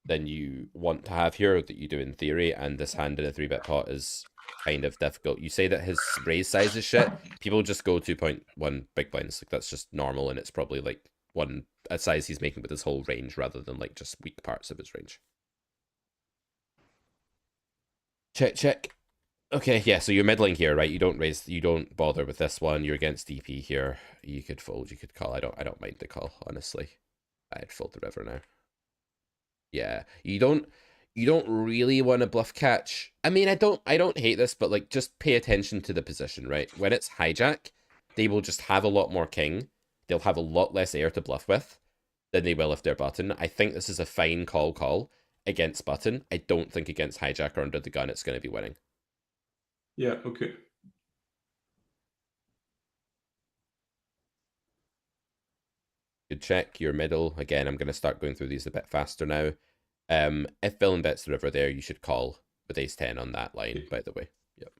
Speaker 1: than you want to have here that you do in theory, and this hand in a 3-bet pot is kind of difficult. You say that his raise size is shit. People just go 2.1 big blinds. Like that's just normal, and it's probably like a size he's making with his whole range rather than like just weak parts of his range. Check, check. Okay, yeah, so you're middling here, right? You don't bother with this one. You're against DP here. You could fold, you could call. I don't mind the call, honestly. I'd fold the river now. Yeah, you don't really want to bluff catch. I mean, I don't hate this, but like just pay attention to the position, right? When it's hijack, they will just have a lot more king. They'll have a lot less air to bluff with than they will if they're button. I think this is a fine call against button. I don't think against hijack or under the gun it's going to be winning.
Speaker 2: Yeah, okay.
Speaker 1: Good check. Your middle. Again, I'm going to start going through these a bit faster now. If villain bets the river there, you should call with ace 10 on that line, by the way. Yep.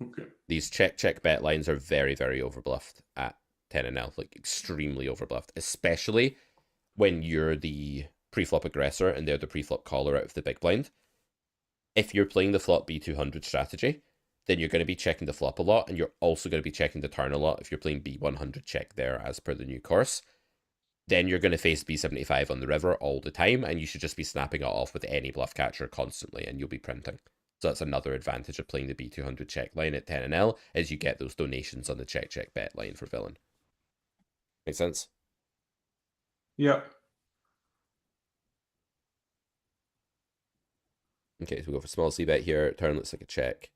Speaker 2: Okay.
Speaker 1: These check bet lines are very, very overbluffed at 10 and L, like extremely overbluffed, especially when you're the pre-flop aggressor and they're the pre-flop caller out of the big blind. If you're playing the flop B200 strategy, then you're going to be checking the flop a lot, and you're also going to be checking the turn a lot if you're playing B100 check there as per the new course. Then you're going to face B75 on the river all the time, and you should just be snapping it off with any bluff catcher constantly, and you'll be printing. So that's another advantage of playing the B200 check line at 10 and L, is you get those donations on the check bet line for villain. Make sense?
Speaker 2: Yeah.
Speaker 1: Okay, so we go for small C bet here. Turn looks like a check.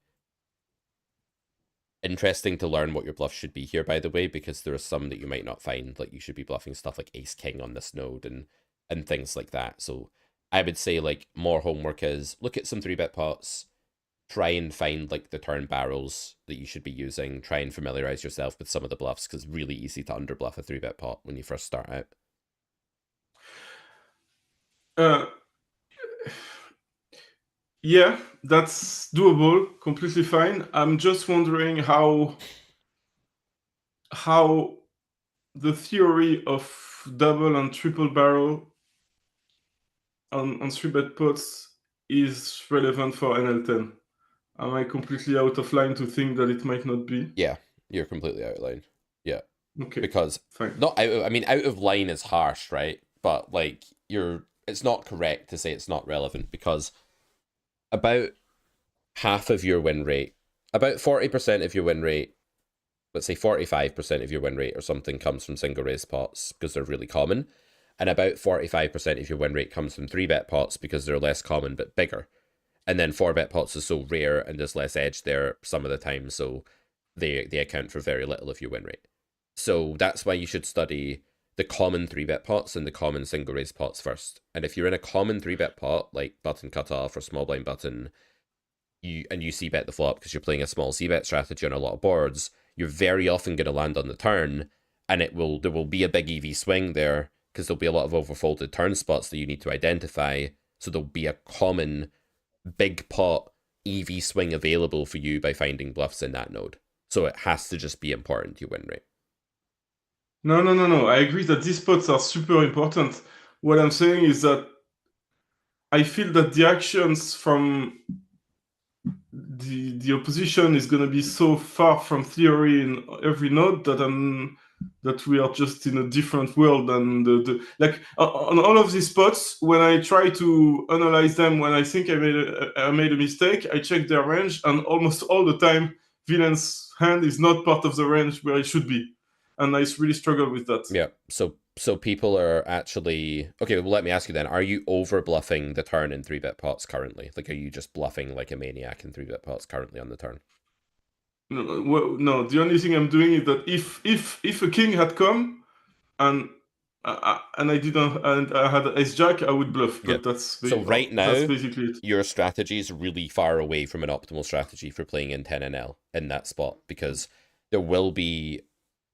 Speaker 1: Interesting to learn what your bluff should be here, by the way, because there are some that you might not find. Like you should be bluffing stuff like ace king on this node and things like that. So I would say like more homework is look at some 3-bet pots, try and find like the turn barrels that you should be using, try and familiarize yourself with some of the bluffs, because it's really easy to underbluff a 3-bet pot when you first start out.
Speaker 2: Yeah, that's doable, completely fine. I'm just wondering how the theory of double and triple barrel on 3-bet pots is relevant for NL10. Am I completely out of line to think that it might not be?
Speaker 1: Yeah, you're completely out of line. Yeah.
Speaker 2: Okay,
Speaker 1: Because
Speaker 2: fine.
Speaker 1: not out, I mean, out of line is harsh, right? But like it's not correct to say it's not relevant, because about half of your win rate, about 40% of your win rate, let's say 45% of your win rate or something, comes from single raise pots because they're really common. And about 45% of your win rate comes from 3-bet pots because they're less common but bigger. And then 4-bet pots is so rare and there's less edge there some of the time, so they account for very little of your win rate. So that's why you should study the common 3-bet pots and the common single raise pots first. And if you're in a common 3-bet pot, like button cutoff or small blind button, you c bet the flop because you're playing a small c bet strategy on a lot of boards, you're very often going to land on the turn, and there will be a big EV swing there because there'll be a lot of overfolded turn spots that you need to identify. So there'll be a common big pot EV swing available for you by finding bluffs in that node. So it has to just be important to win rate.
Speaker 2: No, no, no, no. I agree that these spots are super important. What I'm saying is that I feel that the actions from the opposition is going to be so far from theory in every node that we are just in a different world than the like on all of these spots. When I try to analyze them, when I think I made a mistake, I check their range, and almost all the time, villain's hand is not part of the range where it should be, and I really struggle with that.
Speaker 1: Yeah. So people are actually okay. Well, let me ask you then: are you over bluffing the turn in 3-bet pots currently? Like, are you just bluffing like a maniac in 3-bet pots currently on the turn?
Speaker 2: No, well, no, the only thing I'm doing is that if a king had come and and I didn't and I had ace jack, I would bluff.
Speaker 1: Yeah.
Speaker 2: But
Speaker 1: So right
Speaker 2: that's
Speaker 1: now,
Speaker 2: basically it.
Speaker 1: your strategy is really far away from an optimal strategy for playing in 10NL in that spot because there will be.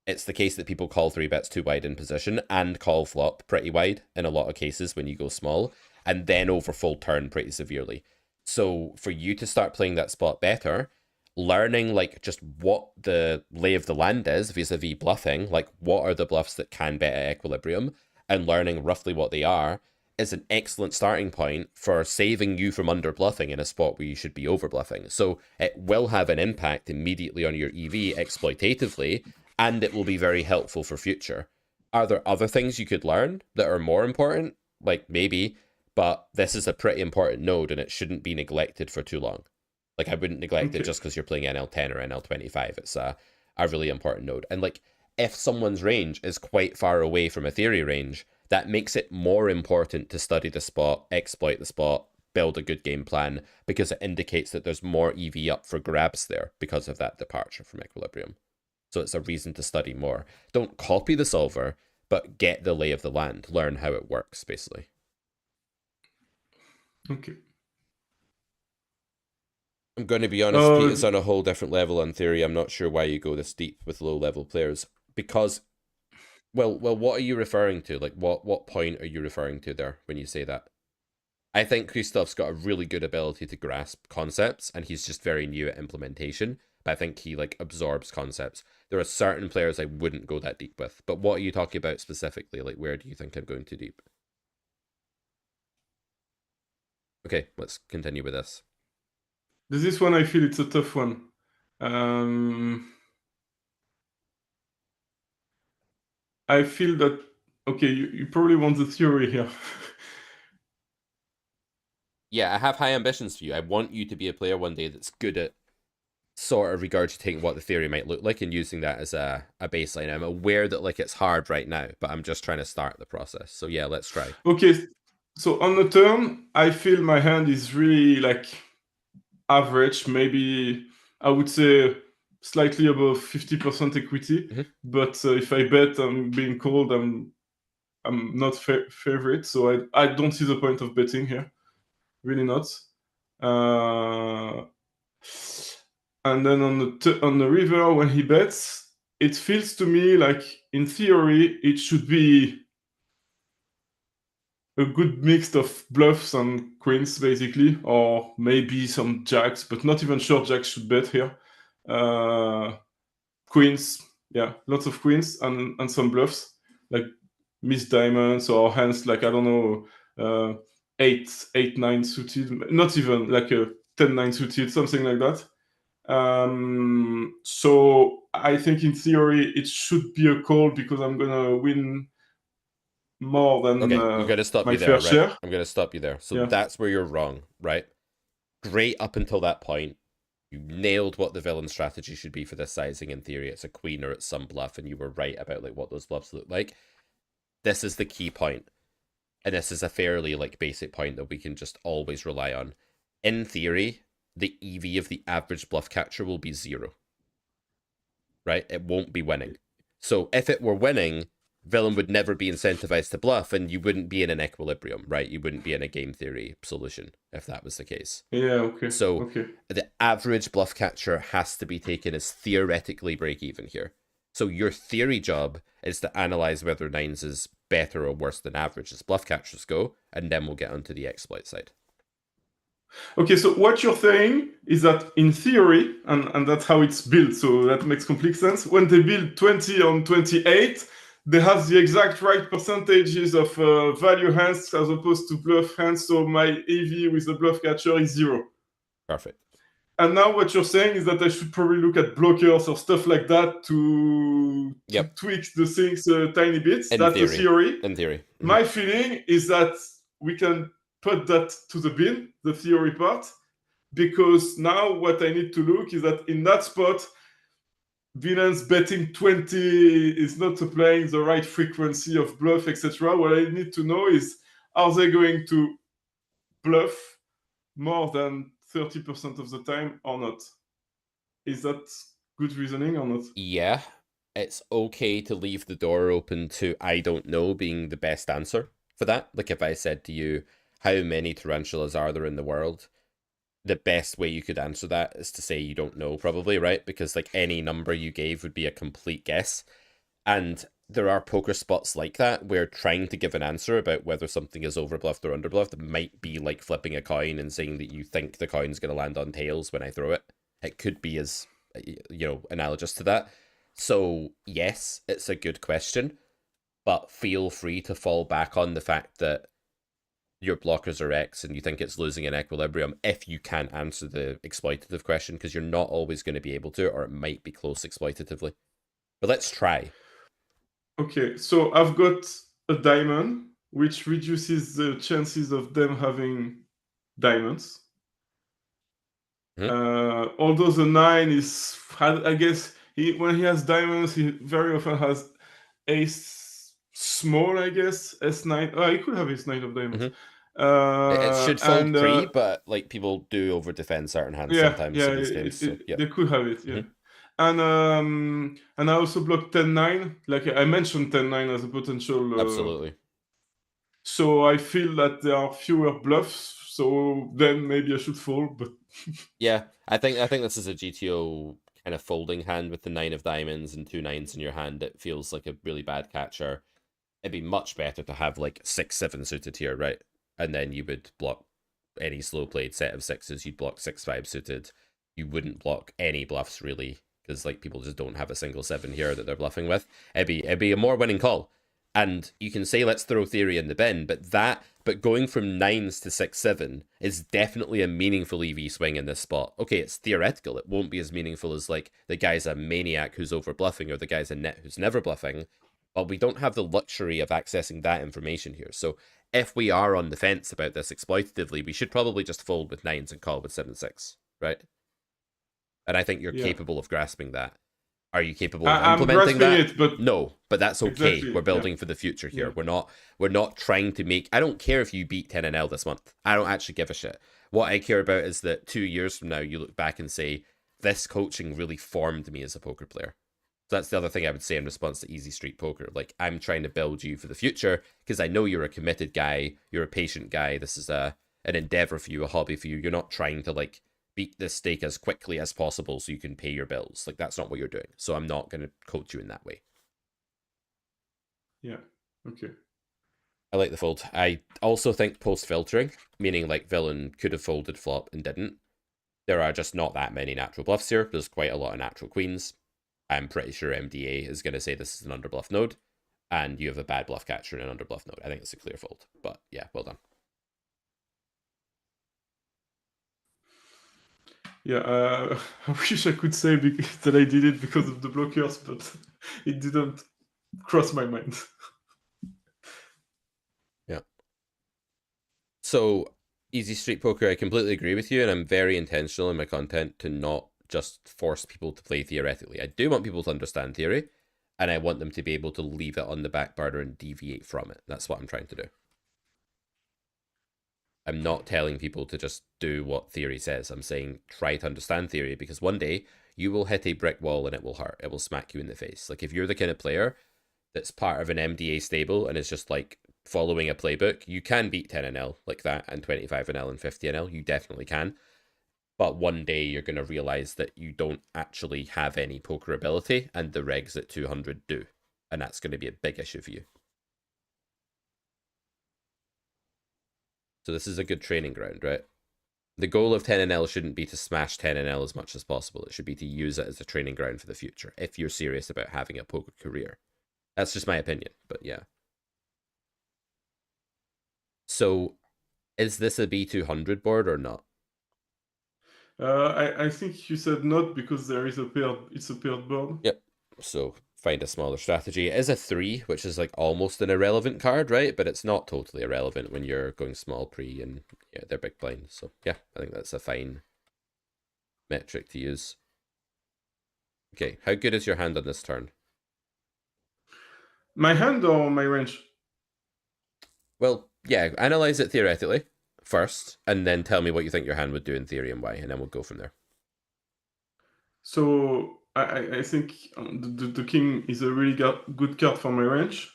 Speaker 1: It's the case that people call 3-bets too wide in position and call flop pretty wide in a lot of cases when you go small, and then overfold turn pretty severely. So for you to start playing that spot better, learning like just what the lay of the land is vis-a-vis bluffing, like what are the bluffs that can bet at equilibrium, and learning roughly what they are, is an excellent starting point for saving you from under bluffing in a spot where you should be over bluffing. So it will have an impact immediately on your EV exploitatively, and it will be very helpful for future. Are there other things you could learn that are more important? Like maybe, but this is a pretty important node and it shouldn't be neglected for too long. Like I wouldn't neglect it
Speaker 2: Okay.
Speaker 1: just because you're playing NL10 or NL25. It's a really important node. And like if someone's range is quite far away from a theory range, that makes it more important to study the spot, exploit the spot, build a good game plan because it indicates that there's more EV up for grabs there because of that departure from equilibrium. So it's a reason to study more. Don't copy the solver, but get the lay of the land. Learn how it works, basically.
Speaker 2: Okay.
Speaker 1: I'm going to be honest, Pete
Speaker 2: Uh,
Speaker 1: is on a whole different level on theory. I'm not sure why you go this deep with low level players. Because what are you referring to? Like what point are you referring to there when you say that? I think Christophe's got a really good ability to grasp concepts, and he's just very new at implementation. But I think he like absorbs concepts. There are certain players I wouldn't go that deep with. But what are you talking about specifically? Like, where do you think I'm going too deep? Okay, let's continue with this.
Speaker 2: this one I feel it's a tough one. Um, I feel that okay, you probably want the theory here.
Speaker 1: Yeah, I have high ambitions for you. I want you to be a player one day that's good at sort of regurgitating what the theory might look like and using that as a baseline. I'm aware that like it's hard right now, but I'm just trying to start the process. So yeah, let's try.
Speaker 2: Okay, so on the turn, I feel my hand is really like average, maybe I would say slightly above 50% equity.
Speaker 1: Mm-hmm.
Speaker 2: But if I bet I'm being called, I'm not favorite, so I don't see the point of betting here. Really not. Uh, and then on the river when he bets, it feels to me like in theory it should be a good mix of bluffs and queens basically, or maybe some jacks, but not even sure jacks should bet here. Queens, yeah, lots of queens and some bluffs like miss diamonds or hands like I don't know, 8 9 suited, not even like a 10 9 suited, something like that. So I think in theory it should be a call because I'm gonna win more than
Speaker 1: Okay, I'm gonna stop
Speaker 2: my
Speaker 1: you there,
Speaker 2: fair
Speaker 1: right?
Speaker 2: share.
Speaker 1: I'm gonna stop you there. So
Speaker 2: Yeah.
Speaker 1: that's where you're wrong, right? Great up until that point. You nailed what the villain strategy should be for this sizing in theory. It's a queen or it's some bluff, and you were right about like what those bluffs look like. This is the key point, and this is a fairly like basic point that we can just always rely on. In theory, the EV of the average bluff catcher will be 0, right? It won't be winning. So if it were winning, villain would never be incentivized to bluff, and you wouldn't be in an equilibrium, right? You wouldn't be in a game theory solution if that was the case.
Speaker 2: Yeah, okay,
Speaker 1: So
Speaker 2: okay.
Speaker 1: the average bluff catcher has to be taken as theoretically break even here. So your theory job is to analyze whether nines is better or worse than average as bluff catchers go, and then we'll get onto the exploit side.
Speaker 2: Okay, so what you're saying is that in theory, and that's how it's built, so that makes complete sense. When they build 20 on 28, they have the exact right percentages of value hands as opposed to bluff hands. So my AV with the bluff catcher is 0.
Speaker 1: Perfect.
Speaker 2: And now what you're saying is that I should probably look at blockers or stuff like that to
Speaker 1: Yep.
Speaker 2: tweak the things tiny bits.
Speaker 1: In
Speaker 2: That's a
Speaker 1: theory.
Speaker 2: theory.
Speaker 1: In theory. Mm-hmm.
Speaker 2: My feeling is that we can put that to the bin, the theory part, because now what I need to look is that in that spot, villains betting 20 is not applying the right frequency of bluff, etc. What I need to know is, are they going to bluff more than 30% of the time or not? Is that good reasoning or not?
Speaker 1: Yeah, it's okay to leave the door open to I don't know being the best answer for that. Like if I said to you, how many tarantulas are there in the world? The best way you could answer that is to say you don't know, probably, right? Because like any number you gave would be a complete guess. And there are poker spots like that where trying to give an answer about whether something is overbluffed or underbluffed might be like flipping a coin and saying that you think the coin's going to land on tails when I throw it. It could be as, analogous to that. So, yes, it's a good question, but feel free to fall back on the fact that your blockers are X and you think it's losing in equilibrium if you can't answer the exploitative question, because you're not always going to be able to, or it might be close exploitatively. But let's try.
Speaker 2: Okay, so I've got a diamond, which reduces the chances of them having diamonds. Although the 9 is, I guess, when he has diamonds, he very often has ace small, I guess, S9. Oh, he could have ace 9 of diamonds.
Speaker 1: It should fold
Speaker 2: And
Speaker 1: pre, but like people do over defend certain hands
Speaker 2: yeah,
Speaker 1: sometimes
Speaker 2: yeah,
Speaker 1: in these games. So yeah.
Speaker 2: they could have it, yeah. And I also blocked 10-9. Like I mentioned 10-9 as a potential.
Speaker 1: Absolutely.
Speaker 2: So I feel that there are fewer bluffs. So then maybe I should fold, but
Speaker 1: Yeah, I think this is a GTO kind of folding hand with the 9 of diamonds and 2 nines in your hand. It feels like a really bad catcher. It'd be much better to have like 6-7 suited here, right? And then you would block any slow played set of sixes. You'd block 6-5 suited. You wouldn't block any bluffs really, because like people just don't have a single 7 here that they're bluffing with. It'd be a more winning call. And you can say let's throw theory in the bin, but going from 9s to 6-7 is definitely a meaningful EV swing in this spot. Okay, it's theoretical. It won't be as meaningful as like the guy's a maniac who's over bluffing or the guy's a net who's never bluffing. But we don't have the luxury of accessing that information here. So if we are on the fence about this exploitatively, we should probably just fold with 9s and call with 7-6, right? And I think you're capable of grasping that. Are you capable of implementing that?
Speaker 2: it, but
Speaker 1: no, but that's okay.
Speaker 2: Exactly,
Speaker 1: We're building for the future here. We're not trying to make. I don't care if you beat 10-L this month. I don't actually give a shit. What I care about is that 2 years from now, you look back and say, this coaching really formed me as a poker player. So that's the other thing I would say in response to Easy Street Poker. Like, I'm trying to build you for the future because I know you're a committed guy. You're a patient guy. This is an endeavor for you, a hobby for you. You're not trying to like beat this stake as quickly as possible so you can pay your bills. Like, that's not what you're doing. So I'm not going to coach you in that way.
Speaker 2: Yeah. Okay.
Speaker 1: I like the fold. I also think post-filtering, meaning like villain could have folded flop and didn't. There are just not that many natural bluffs here. There's quite a lot of natural queens. I'm pretty sure MDA is going to say this is an underbluff node, and you have a bad bluff catcher in an underbluff node. I think it's a clear fold. But yeah, well done.
Speaker 2: Yeah, I wish I could say that I did it because of the blockers, but it didn't cross my mind.
Speaker 1: Yeah. So, Easy Street Poker, I completely agree with you, and I'm very intentional in my content to not just force people to play theoretically. I do want people to understand theory, and I want them to be able to leave it on the back burner and deviate from it. That's what I'm trying to do. I'm not telling people to just do what theory says. I'm saying try to understand theory, because one day you will hit a brick wall and it will hurt. It will smack you in the face. Like if you're the kind of player that's part of an MDA stable and is just like following a playbook, you can beat 10NL like that and 25NL and 50NL. You definitely can. But one day you're going to realize that you don't actually have any poker ability and the regs at 200 do. And that's going to be a big issue for you. So this is a good training ground, right? The goal of 10NL shouldn't be to smash 10NL as much as possible. It should be to use it as a training ground for the future if you're serious about having a poker career. That's just my opinion, but yeah. So is this a B200 board or not?
Speaker 2: I think you said not because there is a paired. It's a paired board.
Speaker 1: Yep. So find a smaller strategy. It is a 3, which is like almost an irrelevant card, right? But it's not totally irrelevant when you're going small pre and yeah, they're big blind. So yeah, I think that's a fine metric to use. Okay, how good is your hand on this turn?
Speaker 2: My hand or my range?
Speaker 1: Well, yeah, analyze it theoretically first, and then tell me what you think your hand would do in theory and why, and then we'll go from there.
Speaker 2: So I think the king is a really good card for my range.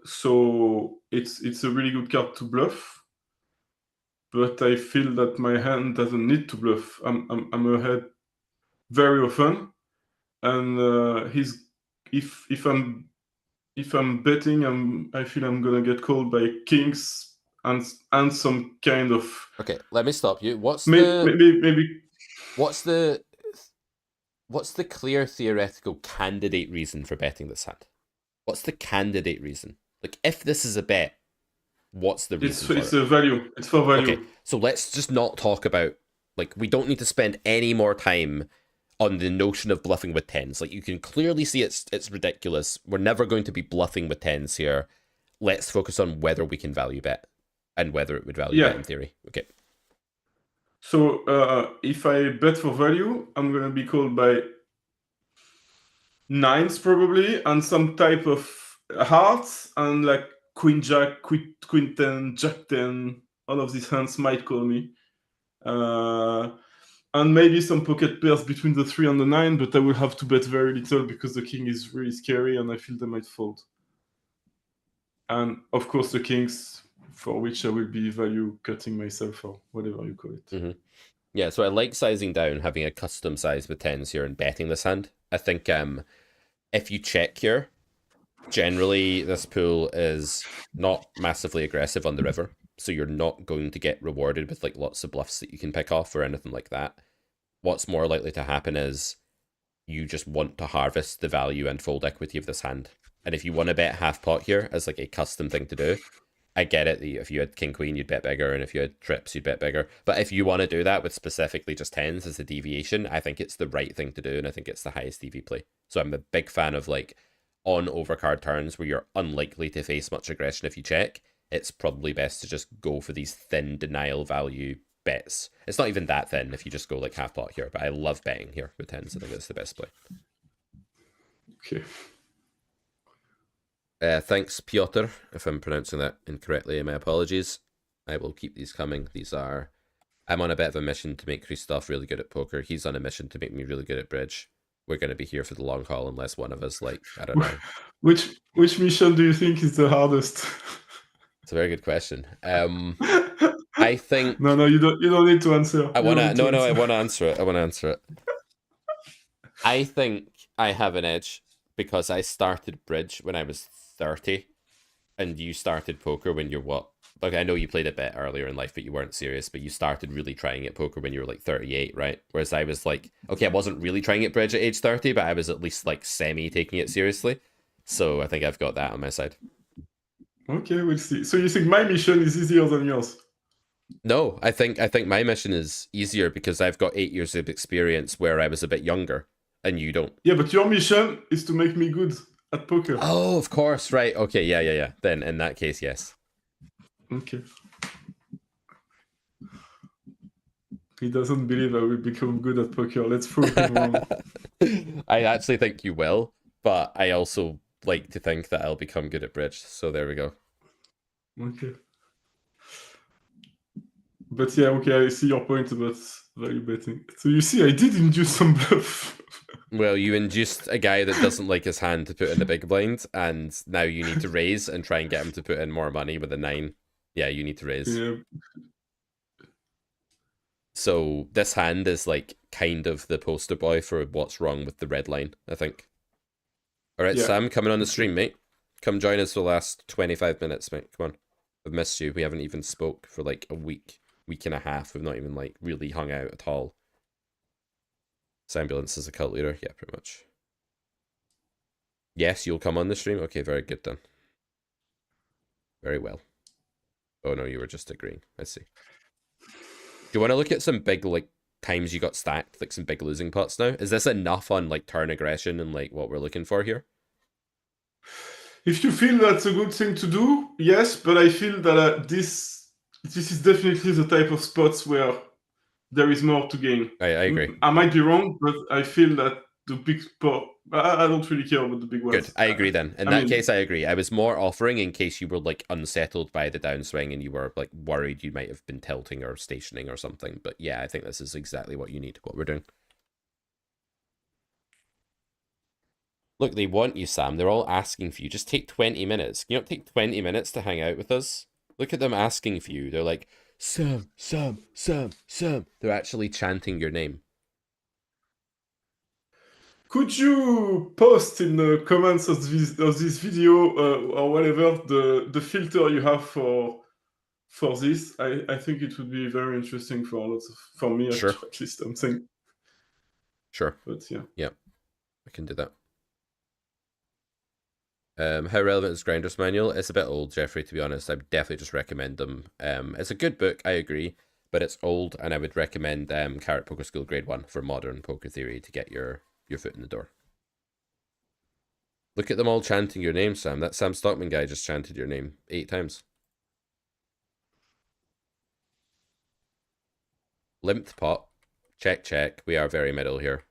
Speaker 2: So it's a really good card to bluff. But I feel that my hand doesn't need to bluff. I'm ahead very often, and if I'm betting, I feel I'm gonna get called by kings and some kind of
Speaker 1: Okay, let me stop you.
Speaker 2: maybe
Speaker 1: what's the clear theoretical candidate reason for betting this hand? What's the candidate reason? Like, if this is a bet, what's the reason for
Speaker 2: it's
Speaker 1: it?
Speaker 2: a value. It's for value.
Speaker 1: Okay, so let's just not talk about, like, we don't need to spend any more time on the notion of bluffing with tens. Like, you can clearly see it's ridiculous. We're never going to be bluffing with tens here. Let's focus on whether we can value bet and whether it would value bet in theory. Okay.
Speaker 2: So if I bet for value, I'm gonna be called by nines probably, and some type of hearts, and like queen jack, queen 10, jack 10. All of these hands might call me. And maybe some pocket pairs between the 3 and the 9, but I will have to bet very little because the king is really scary and I feel they might fold. And of course the kings, for which I will be value cutting myself, or whatever you call it.
Speaker 1: Mm-hmm. Yeah, so I like sizing down, having a custom size with tens here and betting this hand. I think if you check here, generally this pool is not massively aggressive on the river, so you're not going to get rewarded with like lots of bluffs that you can pick off or anything like that. What's more likely to happen is you just want to harvest the value and fold equity of this hand. And if you want to bet half pot here as like a custom thing to do, I get it. If you had king queen, you'd bet bigger, and if you had trips, you'd bet bigger. But if you want to do that with specifically just tens as a deviation, I think it's the right thing to do, and I think it's the highest EV play. So I'm a big fan of like on overcard turns where you're unlikely to face much aggression if you check. It's probably best to just go for these thin denial value bets. It's not even that thin if you just go like half pot here, but I love betting here with tens. I think it's the best play.
Speaker 2: Okay.
Speaker 1: Thanks, Piotr, if I'm pronouncing that incorrectly. My apologies. I will keep these coming. I'm on a bit of a mission to make Christophe really good at poker. He's on a mission to make me really good at bridge. We're going to be here for the long haul unless one of us, like, I don't know.
Speaker 2: Which mission do you think is the hardest?
Speaker 1: It's a very good question. I think...
Speaker 2: No, you don't need to answer.
Speaker 1: I want to answer it. I think I have an edge because I started bridge when I was 30 and you started poker when you're what? Like, I know you played a bit earlier in life, but you weren't serious, but you started really trying at poker when you were like 38, right? Whereas I was like, okay, I wasn't really trying at bridge at age 30, but I was at least like semi taking it seriously. So I think I've got that on my side.
Speaker 2: Okay, we'll see. So you think my mission is easier than yours?
Speaker 1: No, I think my mission is easier because I've got 8 years of experience where I was a bit younger and you don't.
Speaker 2: Yeah, but your mission is to make me good at poker.
Speaker 1: Oh, of course, right. Okay, yeah. Then in that case, yes.
Speaker 2: Okay. He doesn't believe I will become good at poker. Let's prove him wrong.
Speaker 1: I actually think you will, but I also like to think that I'll become good at bridge. So there we go.
Speaker 2: Okay. But yeah, okay, I see your point about value betting. So you see, I did induce some bluff.
Speaker 1: Well, you induced a guy that doesn't like his hand to put in the big blind, and now you need to raise and try and get him to put in more money with a 9. Yeah, you need to raise.
Speaker 2: Yeah.
Speaker 1: So this hand is like kind of the poster boy for what's wrong with the red line, I think. All right,
Speaker 2: Yeah.
Speaker 1: Sam, coming on the
Speaker 2: Okay.
Speaker 1: stream, mate. Come join us for the last 25 minutes, mate. Come on. I've missed you. We haven't even spoke for like a week and a half. We've not even like really hung out at all. Ambulance is a cult leader. Yeah, pretty much. Yes, you'll come on the stream. Okay, very good then. Very well. Oh no, you were just agreeing. I see. Do you want to look at some big like times you got stacked, like some big losing pots now? Is this enough on like turn aggression and like what we're looking for here?
Speaker 2: If you feel that's a good thing to do, yes, but I feel that this is definitely the type of spots where there is more to gain.
Speaker 1: I agree.
Speaker 2: I might be wrong, but I feel that the big spot. I don't really care about the big
Speaker 1: Good.
Speaker 2: ones.
Speaker 1: I agree then. In
Speaker 2: I
Speaker 1: that
Speaker 2: mean,
Speaker 1: case, I agree. I was more offering in case you were like unsettled by the downswing and you were like worried you might have been tilting or stationing or something. But yeah, I think this is exactly what you need, what we're doing. Look, they want you, Sam. They're all asking for you. Just take 20 minutes. Can you not take 20 minutes to hang out with us? Look at them asking for you. They're like, Sam, Sam, Sam, Sam. They're actually chanting your name.
Speaker 2: could you post in the comments of this video or whatever the filter you have for this? I think it would be very interesting for lots of for me
Speaker 1: Sure.
Speaker 2: at least. I'm saying,
Speaker 1: Sure.
Speaker 2: but yeah.
Speaker 1: Yep. I can do that. How relevant is Grinder's Manual? It's a bit old, Jeffrey, to be honest. I would definitely just recommend them. It's a good book, I agree, but it's old, and I would recommend Carrot Poker School Grade 1 for modern poker theory to get your foot in the door. Look at them all chanting your name, Sam. That Sam Stockman guy just chanted your name 8 times. Limped pot. Check, check. We are very middle here.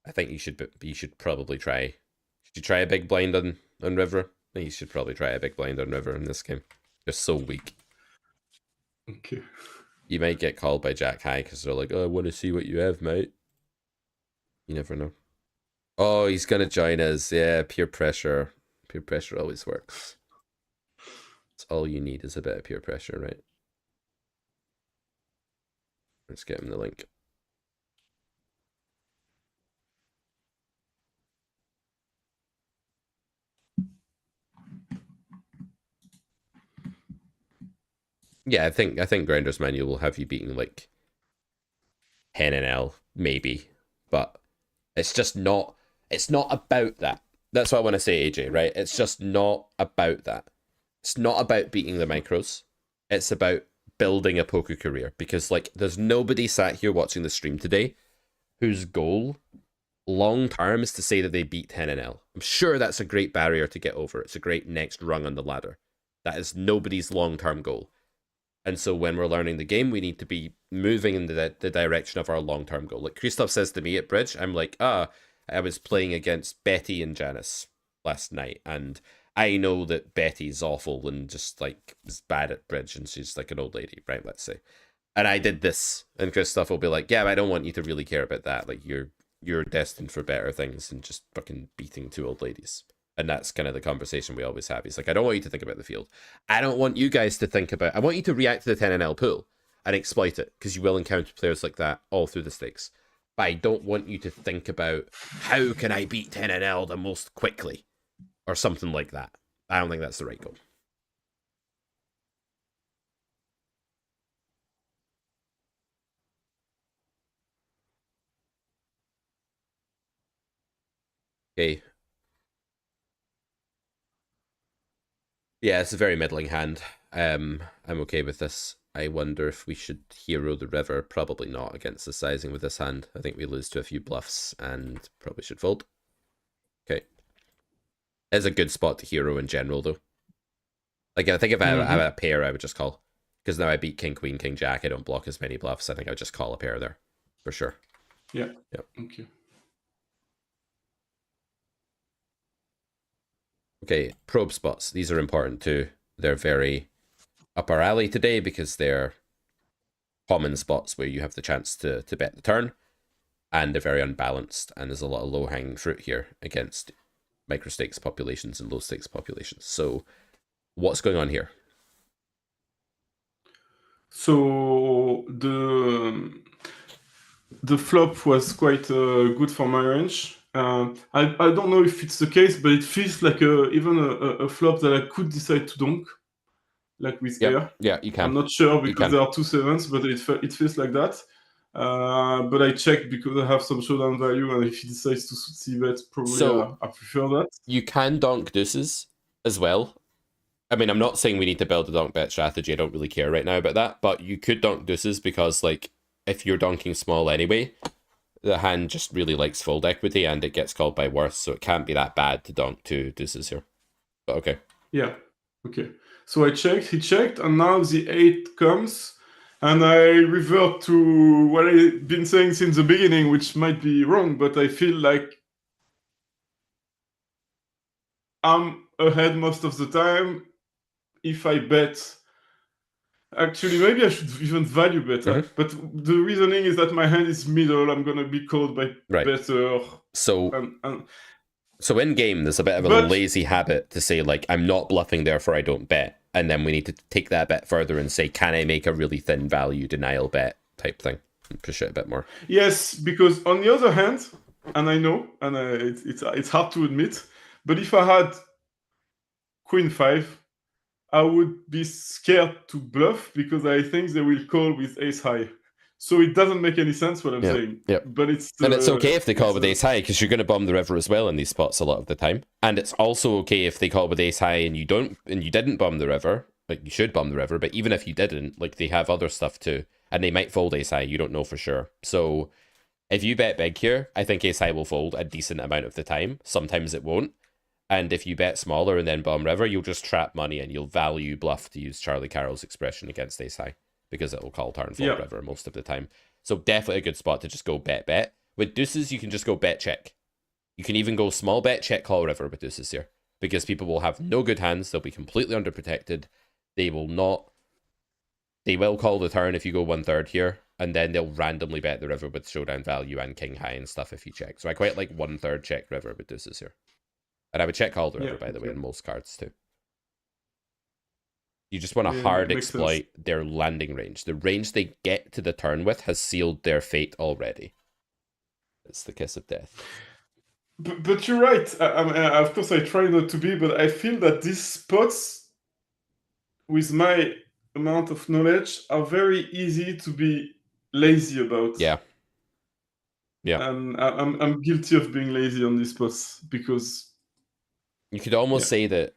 Speaker 1: I think you should probably try. Should you try a big blind on river? I think you should probably try a big blind on river in this game. You're so weak.
Speaker 2: Okay.
Speaker 1: You might get called by Jack High because they're like, oh, I want to see what you have, mate. You never know. Oh, he's going to join us. Yeah, peer pressure. Peer pressure always works. It's all you need is a bit of peer pressure, right? Let's get him the link. Yeah, I think Grinder's Manual will have you beating like 10 and L, maybe. But it's just not, it's not about that. That's what I want to say, AJ, right? It's just not about that. It's not about beating the micros. It's about building a poker career. Because like there's nobody sat here watching the stream today whose goal long term is to say that they beat 10 and L. I'm sure that's a great barrier to get over. It's a great next rung on the ladder. That is nobody's long term goal. And so when we're learning the game, we need to be moving in the direction of our long-term goal. Like Christophe says to me at Bridge, I'm like, I was playing against Betty and Janice last night, and I know that Betty's awful and just like is bad at Bridge, and she's like an old lady, right? Let's say. And I did this, and Christophe will be like, yeah, but I don't want you to really care about that. Like you're destined for better things than just fucking beating 2 old ladies. And that's kind of the conversation we always have. He's like, I don't want you to think about the field. I don't want you guys to think about, I want you to react to the 10 and L pool and exploit it, because you will encounter players like that all through the stakes. But I don't want you to think about, how can I beat 10 and L the most quickly? Or something like that. I don't think that's the right goal. Okay. Yeah, it's a very middling hand. I'm okay with this. I wonder if we should hero the river. Probably not against the sizing with this hand. I think we lose to a few bluffs and probably should fold. Okay. It's a good spot to hero in general, though. Like, I think if I had a pair, I would just call. Because now I beat King, Queen, King, Jack. I don't block as many bluffs. I think I would just call a pair there. For sure.
Speaker 2: Yeah.
Speaker 1: Yep.
Speaker 2: Okay.
Speaker 1: Okay, probe spots. These are important too. They're very up our alley today because they're common spots where you have the chance to bet the turn. and they're very unbalanced, and there's a lot of low-hanging fruit here against micro-stakes populations and low-stakes populations. So what's going on here?
Speaker 2: So the flop was quite good for my range. I don't know if it's the case, but it feels like even a flop that I could decide to donk, like with
Speaker 1: Yep.
Speaker 2: air.
Speaker 1: Yeah, you
Speaker 2: I'm
Speaker 1: can.
Speaker 2: not sure
Speaker 1: You
Speaker 2: because
Speaker 1: can.
Speaker 2: there are 2 7s, but it feels like that. But I checked because I have some showdown value, and if he decides to c-bet, probably
Speaker 1: So
Speaker 2: I prefer that.
Speaker 1: you can donk deuces as well. I mean, I'm not saying we need to build a donk bet strategy. I don't really care right now about that, but you could donk deuces because, like, if you're donking small anyway, the hand just really likes fold equity and it gets called by worse, so it can't be that bad to donk two deuces here. But okay.
Speaker 2: Yeah. Okay. So I checked, he checked, and now the 8 comes, and I revert to what I've been saying since the beginning, which might be wrong, but I feel like I'm ahead most of the time. If I bet, actually, maybe I should even value bet. But the reasoning is that my hand is middle. I'm gonna be called by
Speaker 1: Right.
Speaker 2: better.
Speaker 1: So
Speaker 2: And
Speaker 1: so in game, there's a bit of a
Speaker 2: but
Speaker 1: lazy habit to say, like, I'm not bluffing, therefore I don't bet. And then we need to take that a bit further and say, can I make a really thin value denial bet type thing? And push it a bit more.
Speaker 2: yes, because on the other hand, and I know, and it's hard to admit, but if I had Queen 5, I would be scared to bluff because I think they will call with ace high. So it doesn't make any sense what I'm
Speaker 1: Yeah.
Speaker 2: saying.
Speaker 1: Yep.
Speaker 2: But it's
Speaker 1: And it's okay if they call
Speaker 2: it's
Speaker 1: with ace high because you're going to bomb the river as well in these spots a lot of the time. And it's also okay if they call with ace high and you didn't bomb the river. Like, you should bomb the river, but even if you didn't, like, they have other stuff too, and they might fold ace high. You don't know for sure. So if you bet big here, I think ace high will fold a decent amount of the time. Sometimes it won't. And if you bet smaller and then bomb river, you'll just trap money and you'll value bluff, to use Charlie Carroll's expression, against ace high, because it'll call turn fold
Speaker 2: yeah.
Speaker 1: river most of the time. So definitely a good spot to just go bet. With deuces, you can just go bet check. You can even go small bet check call river with deuces here, because people will have no good hands. They'll be completely underprotected. They will not. They will call the turn if you go 1/3 here, and then they'll randomly bet the river with showdown value and king high and stuff if you check. So I quite like 1/3 check river with deuces here. And I would check call the river, by the way, in most cards too. You just want to hard exploit their landing range. The range they get to the turn with has sealed their fate already. It's the kiss of death.
Speaker 2: But you're right. Of course, I try not to be, but I feel that these spots, with my amount of knowledge, are very easy to be lazy about.
Speaker 1: Yeah. Yeah.
Speaker 2: And I'm guilty of being lazy on these spots because
Speaker 1: you could almost say that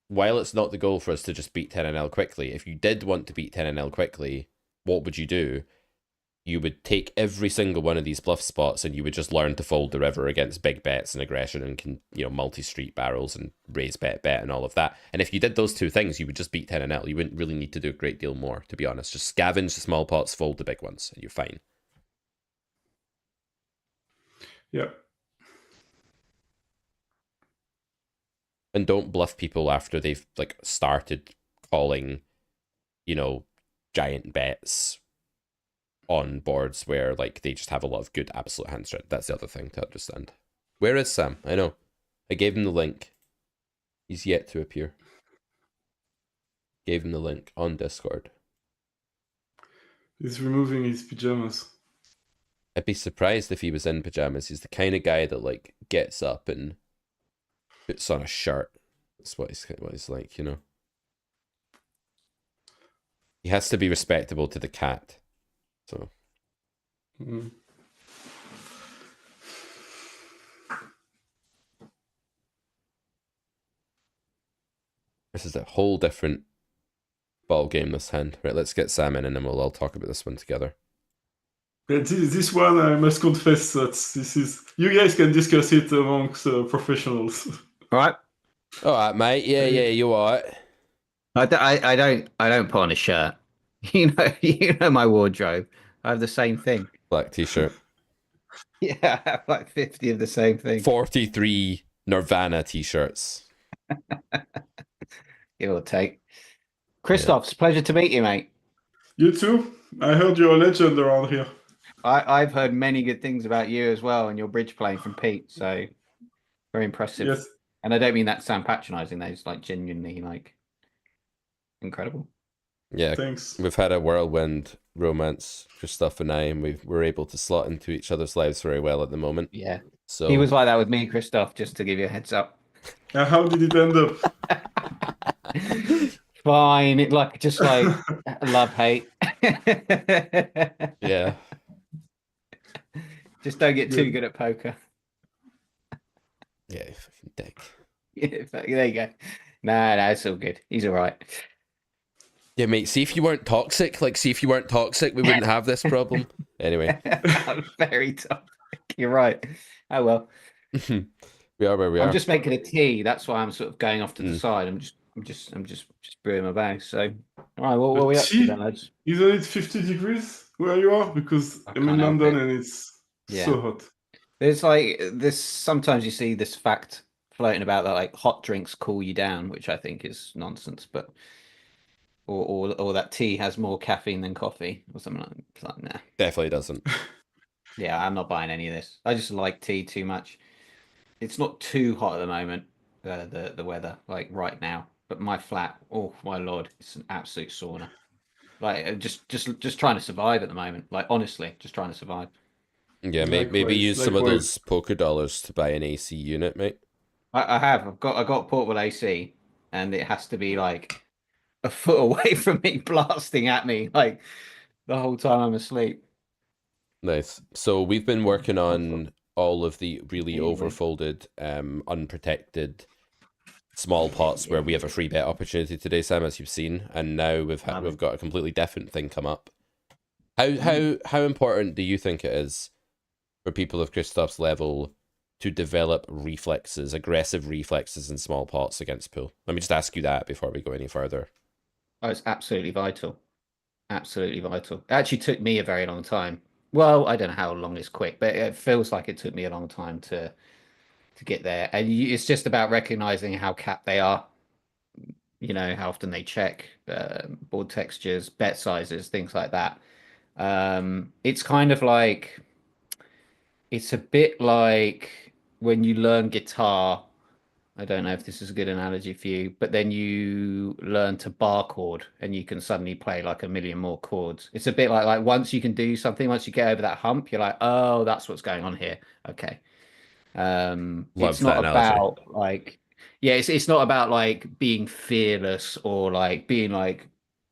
Speaker 1: while it's not the goal for us to just beat 10NL quickly, if you did want to beat 10NL quickly, what would you do? You would take every single one of these bluff spots and you would just learn to fold the river against big bets and aggression and multi-street barrels and raise bet and all of that. And if you did those two things, you would just beat 10NL. You wouldn't really need to do a great deal more, to be honest. Just scavenge the small pots, fold the big ones, and you're fine.
Speaker 2: Yeah.
Speaker 1: And don't bluff people after they've like started calling, giant bets on boards where like they just have a lot of good absolute hand strength. That's the other thing to understand. Where is Sam? I know. I gave him the link. He's yet to appear. Gave him the link on Discord.
Speaker 2: He's removing his pajamas.
Speaker 1: I'd be surprised if he was in pajamas. He's the kind of guy that like gets up and puts on a shirt. That's what he's like, He has to be respectable to the cat. So.
Speaker 2: Mm.
Speaker 1: This is a whole different ball game, this hand. Right, let's get Sam in and then we'll all talk about this one together.
Speaker 2: This one, I must confess that this is... You guys can discuss it amongst professionals.
Speaker 3: All right.
Speaker 1: All right, mate. Yeah, you all right?
Speaker 3: I don't put on a shirt. You know my wardrobe. I have the same thing.
Speaker 1: Black t-shirt.
Speaker 3: Yeah, I have like 50 of the same thing.
Speaker 1: 43 Nirvana t-shirts.
Speaker 3: Give or take. Christophe, it's a pleasure to meet you, mate.
Speaker 2: You too. I heard you're a legend around here.
Speaker 3: I've heard many good things about you as well and your bridge playing from Pete. So very impressive.
Speaker 2: Yes,
Speaker 3: And I don't mean that to sound patronizing. Those like genuinely like incredible.
Speaker 1: Yeah,
Speaker 2: thanks.
Speaker 1: we've had a whirlwind romance, Christophe and I, and we're able to slot into each other's lives very well at the moment.
Speaker 3: Yeah.
Speaker 1: So
Speaker 3: He was like that with me, Christophe, just to give you a heads up.
Speaker 2: How did it end up?
Speaker 3: Fine. It like just like love hate.
Speaker 1: yeah,
Speaker 3: Just don't get too
Speaker 2: Good.
Speaker 3: good at poker.
Speaker 1: yeah, you fucking dick.
Speaker 3: Yeah, there you go. No, it's all good. He's all right.
Speaker 1: Yeah, mate. See if you weren't toxic. Like, see if you weren't toxic, we wouldn't have this problem. Anyway,
Speaker 3: I'm very tough. You're right. Oh well.
Speaker 1: we are where we
Speaker 3: I'm
Speaker 1: are.
Speaker 3: just making a tea. That's why I'm sort of going off to the
Speaker 1: Mm.
Speaker 3: side. I'm just brewing my bag. So, all right. What
Speaker 2: But
Speaker 3: are we up to
Speaker 2: tea,
Speaker 3: then, lads?
Speaker 2: isn't it 50 degrees where you are? Because
Speaker 3: I
Speaker 2: I'm
Speaker 3: can't
Speaker 2: in
Speaker 3: help
Speaker 2: London
Speaker 3: it.
Speaker 2: and it's
Speaker 3: Yeah.
Speaker 2: so hot.
Speaker 3: There's like this. Sometimes you see this fact floating about that like hot drinks cool you down, which I think is nonsense. But or that tea has more caffeine than coffee or something like that. It's like, nah.
Speaker 1: Definitely doesn't.
Speaker 3: Yeah, I'm not buying any of this. I just like tea too much. It's not too hot at the moment, the weather, like right now. But my flat, oh my lord, it's an absolute sauna. Like just trying to survive at the moment. Like honestly, just trying to survive.
Speaker 1: Yeah, maybe
Speaker 2: Likewise,
Speaker 1: use some of
Speaker 2: likewise.
Speaker 1: those poker dollars to buy an AC unit, mate.
Speaker 3: I have. I got portable AC, and it has to be like a foot away from me, blasting at me like the whole time I'm asleep.
Speaker 1: Nice. So we've been working
Speaker 3: Not fun.
Speaker 1: on all of the really
Speaker 3: Anyway,
Speaker 1: overfolded, unprotected small pots where we have a free bet opportunity today, Sam, as you've seen, and now we've got a completely different thing come up. How important do you think it is for people of Christoph's level to develop reflexes, aggressive reflexes in small pots against pool? Let me just ask you that before we go any further.
Speaker 3: Oh, it's absolutely vital. Absolutely vital. It actually took me a very long time. Well, I don't know how long it's quick, but it feels like it took me a long time to get there. And it's just about recognizing how capped they are. You know, how often they check board textures, bet sizes, things like that. It's kind of like it's a bit like when you learn guitar. I don't know if this is a good analogy for you, but then you learn to bar chord and you can suddenly play like a million more chords. It's a bit like once you can do something, once you get over that hump, you're like, oh, that's what's going on here. Okay. It's
Speaker 1: Love that
Speaker 3: not
Speaker 1: analogy.
Speaker 3: about like, yeah, it's not about like being fearless or like being like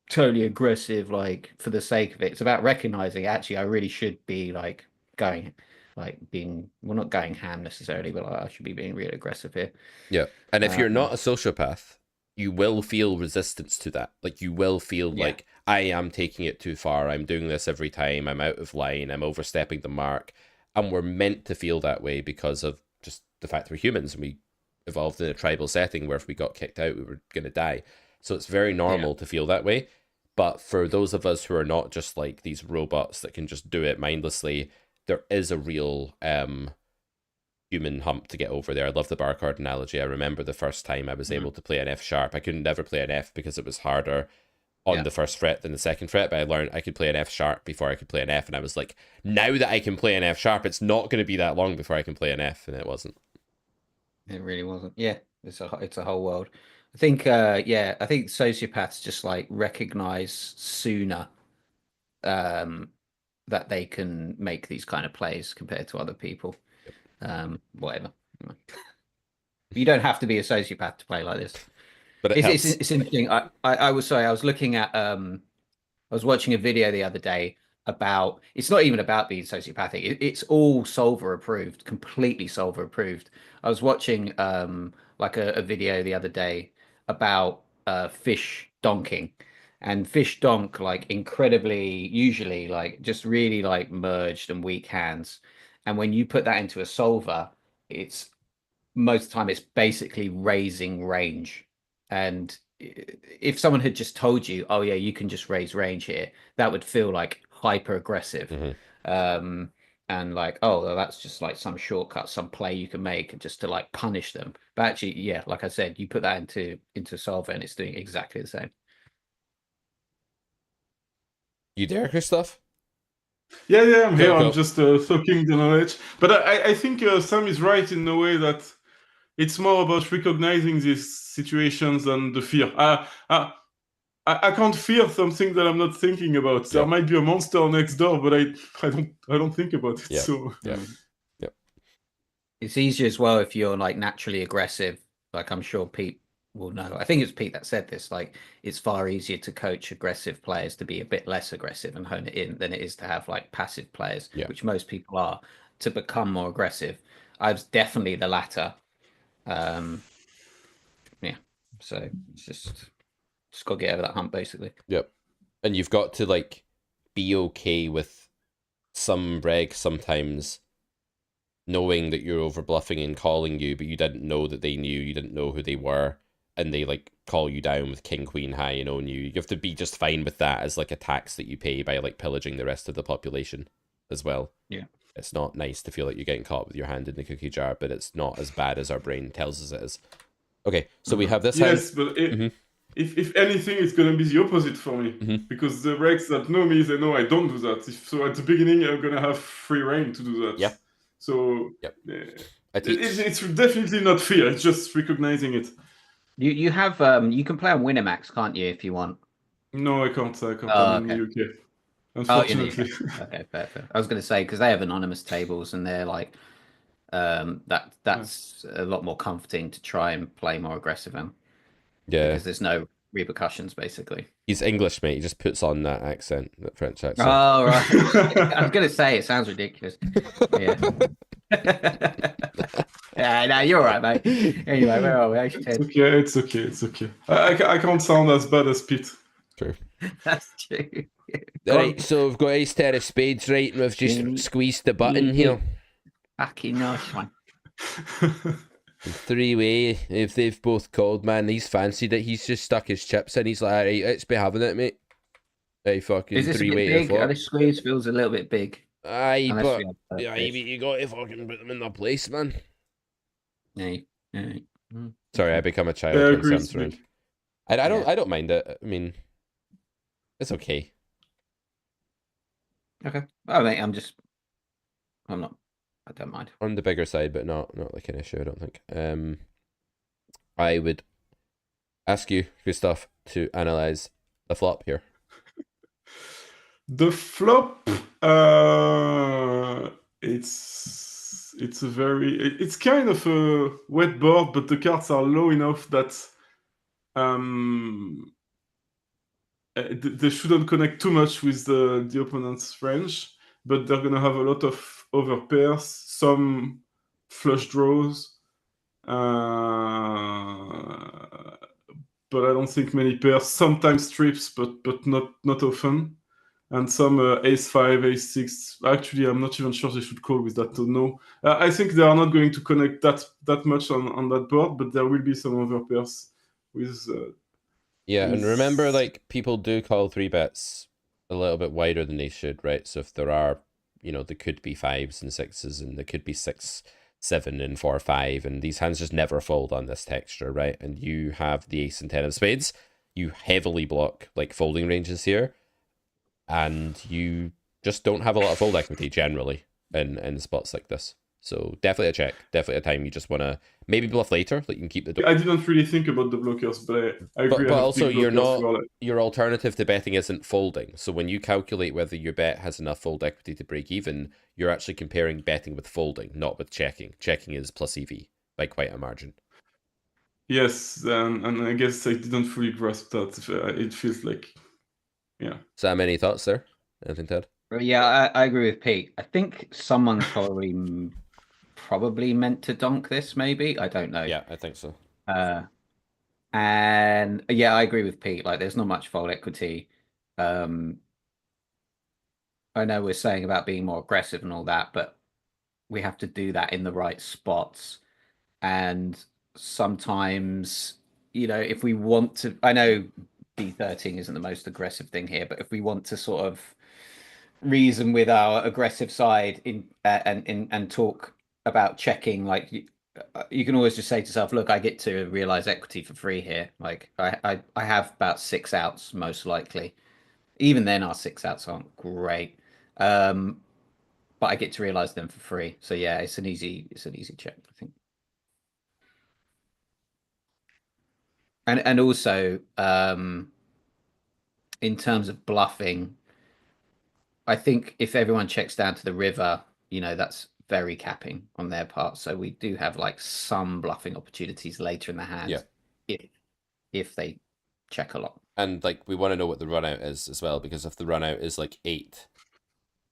Speaker 3: totally aggressive, like for the sake of it. It's about recognizing actually I really should be like going, like being, well, not going ham necessarily, but like, I should be being really aggressive here.
Speaker 1: Yeah. And if you're
Speaker 3: Um,
Speaker 1: not a sociopath, you will feel resistance to that. Like you will feel
Speaker 3: yeah,
Speaker 1: like I am taking it too far. I'm doing this every time. I'm out of line. I'm overstepping the mark. And we're meant to feel that way because of just the fact that we're humans and we evolved in a tribal setting where if we got kicked out, we were going to die. So it's very
Speaker 3: yeah,
Speaker 1: normal to feel that way. But for those of us who are not just like these robots that can just do it mindlessly, there is a real human hump to get over there. I love the bar card analogy. I remember the first time I was able to play an F sharp. I could never play an F because it was harder on
Speaker 3: yeah.
Speaker 1: the first fret than the second fret, but I learned I could play an F sharp before I could play an F, and I was like, now that I can play an F sharp, it's not going to be that long before I can play an F, and it wasn't.
Speaker 3: It really wasn't. Yeah, it's a whole world. I think sociopaths just like recognize sooner um that they can make these kind of plays compared to other people. Whatever. You don't have to be a sociopath to play like this.
Speaker 1: But it
Speaker 3: It's
Speaker 1: helps.
Speaker 3: it's interesting. I was sorry, I was looking at I was watching a video the other day about it's not even about being sociopathic. It's all solver approved, completely solver approved. I was watching like a video the other day about fish donking and fish donk like incredibly usually like just really like merged and weak hands. And when you put that into a solver, it's most of the time it's basically raising range. And if someone had just told you, oh yeah, you can just raise range here, that would feel like hyper aggressive.
Speaker 1: Hmm.
Speaker 3: Um, and like, oh, well, that's just like some shortcut, some play you can make just to like punish them. But actually, yeah, like I said, you put that into solver and it's doing exactly the same.
Speaker 1: You there, Christoph?
Speaker 2: Yeah, I'm here.
Speaker 1: Cool.
Speaker 2: I'm just soaking the knowledge. But I think Sam is right in the way that it's more about recognizing these situations than the fear. I can't fear something that I'm not thinking about. There
Speaker 1: Yep.
Speaker 2: might be a monster next door, but I don't think about it.
Speaker 1: Yep.
Speaker 2: So
Speaker 1: Yep. Yep.
Speaker 3: It's easier as well if you're like naturally aggressive. Like I'm sure Pete will know. I think it was Pete that said this. Like it's far easier to coach aggressive players to be a bit less aggressive and hone it in than it is to have like passive players,
Speaker 1: Yeah.
Speaker 3: which most people are, to become more aggressive. I was definitely the latter. Yeah. So it's just got to get over that hump basically.
Speaker 1: Yep. And you've got to like be okay with some reg sometimes knowing that you're over bluffing and calling you, but you didn't know that they knew, you didn't know who they were, and they like call you down with king queen high and own you. You have to be just fine with that as like a tax that you pay by like pillaging the rest of the population as well.
Speaker 3: Yeah.
Speaker 1: It's not nice to feel like you're getting caught with your hand in the cookie jar, but it's not as bad as our brain tells us it is. Okay, so we have this
Speaker 2: yes,
Speaker 1: hand.
Speaker 2: but if anything, it's gonna be the opposite for me because the Rex that know me, they know I don't do that. So at the beginning, I'm gonna have free reign to do that.
Speaker 1: Yeah.
Speaker 2: So
Speaker 1: Yep. I teach.
Speaker 2: it's definitely not fear. It's just recognizing it.
Speaker 3: You have you can play on Winamax, can't you, if you want?
Speaker 2: No, I can't.
Speaker 3: Oh,
Speaker 2: I'm in
Speaker 3: okay.
Speaker 2: the UK.
Speaker 3: Oh, you know,
Speaker 2: Unfortunately.
Speaker 3: okay, fair. I was going to say because they have anonymous tables and they're like that's a lot more comforting to try and play more aggressive in
Speaker 1: Yeah.
Speaker 3: because there's no repercussions basically.
Speaker 1: He's English, mate. He just puts on that accent, that French accent.
Speaker 3: Oh, right. I was going to say it sounds ridiculous. Yeah. Yeah, no, you're all right, mate. Anyway, where are we?
Speaker 2: It's okay. I can't sound as bad as Pete.
Speaker 1: True.
Speaker 3: That's true.
Speaker 1: Right, so we've got Ace Ten of Spades, right, and we've just squeezed the button here.
Speaker 3: Fucking nice one.
Speaker 1: Three-way, if they've both called, man, he's fancied it. He's just stuck his chips in. He's like, all right, let's be having it, mate. Hey, fucking
Speaker 3: Is this
Speaker 1: three-way.
Speaker 3: a bit big? This squeeze feels a little bit big.
Speaker 1: Aye, but you got to fucking put them in their place, man.
Speaker 3: Yeah.
Speaker 1: Sorry, I become a child when Sam's around. I don't mind it. I mean, it's okay.
Speaker 3: Okay. Oh, mate, I don't mind.
Speaker 1: On the bigger side, but not like an issue, I don't think. I would ask you, Christophe, to analyze the flop here.
Speaker 2: The flop, it's kind of a wet board, but the cards are low enough that they shouldn't connect too much with the opponent's range, but they're gonna have a lot of over pairs, some flush draws, but I don't think many pairs. Sometimes trips, but not often. And some ace-5, ace-6. Actually, I'm not even sure they should call with that. No, I think they are not going to connect that much on that board, but there will be some other pairs with.
Speaker 1: Yeah, and remember, like, people do call 3-bets a little bit wider than they should, right? So if there are, there could be 5s and 6s, and there could be 6, 7, and 4, 5, and these hands just never fold on this texture, right? And you have the ace and 10 of spades. You heavily block, like, folding ranges here, and you just don't have a lot of fold equity generally in spots like this. So definitely a check. Definitely a time you just want to maybe bluff later. Like you can keep the.
Speaker 2: I didn't really think about the blockers, but I agree.
Speaker 1: But also, your alternative to betting isn't folding. So when you calculate whether your bet has enough fold equity to break even, you're actually comparing betting with folding, not with checking. Checking is plus EV by quite a margin.
Speaker 2: Yes, and I guess I didn't fully grasp that. It feels like, yeah.
Speaker 1: Sam, any thoughts there? Anything to add?
Speaker 3: Yeah, I agree with Pete. I think someone's probably meant to donk this, maybe. I don't know.
Speaker 1: Yeah, I think so.
Speaker 3: And yeah, I agree with Pete. Like, there's not much fold equity. I know we're saying about being more aggressive and all that, but we have to do that in the right spots. And sometimes, if we want to, I know B13 isn't the most aggressive thing here, but if we want to sort of reason with our aggressive side and talk about checking, like you can always just say to yourself, look, I get to realize equity for free here. Like I have about 6 outs most likely. Even then our 6 outs aren't great. But I get to realize them for free. So yeah, it's an easy check, I think. And also, in terms of bluffing, I think if everyone checks down to the river, that's very capping on their part. So we do have like some bluffing opportunities later in the hand,
Speaker 1: Yeah.
Speaker 3: if they check a lot.
Speaker 1: And like we want to know what the run out is as well, because if the run out is like 8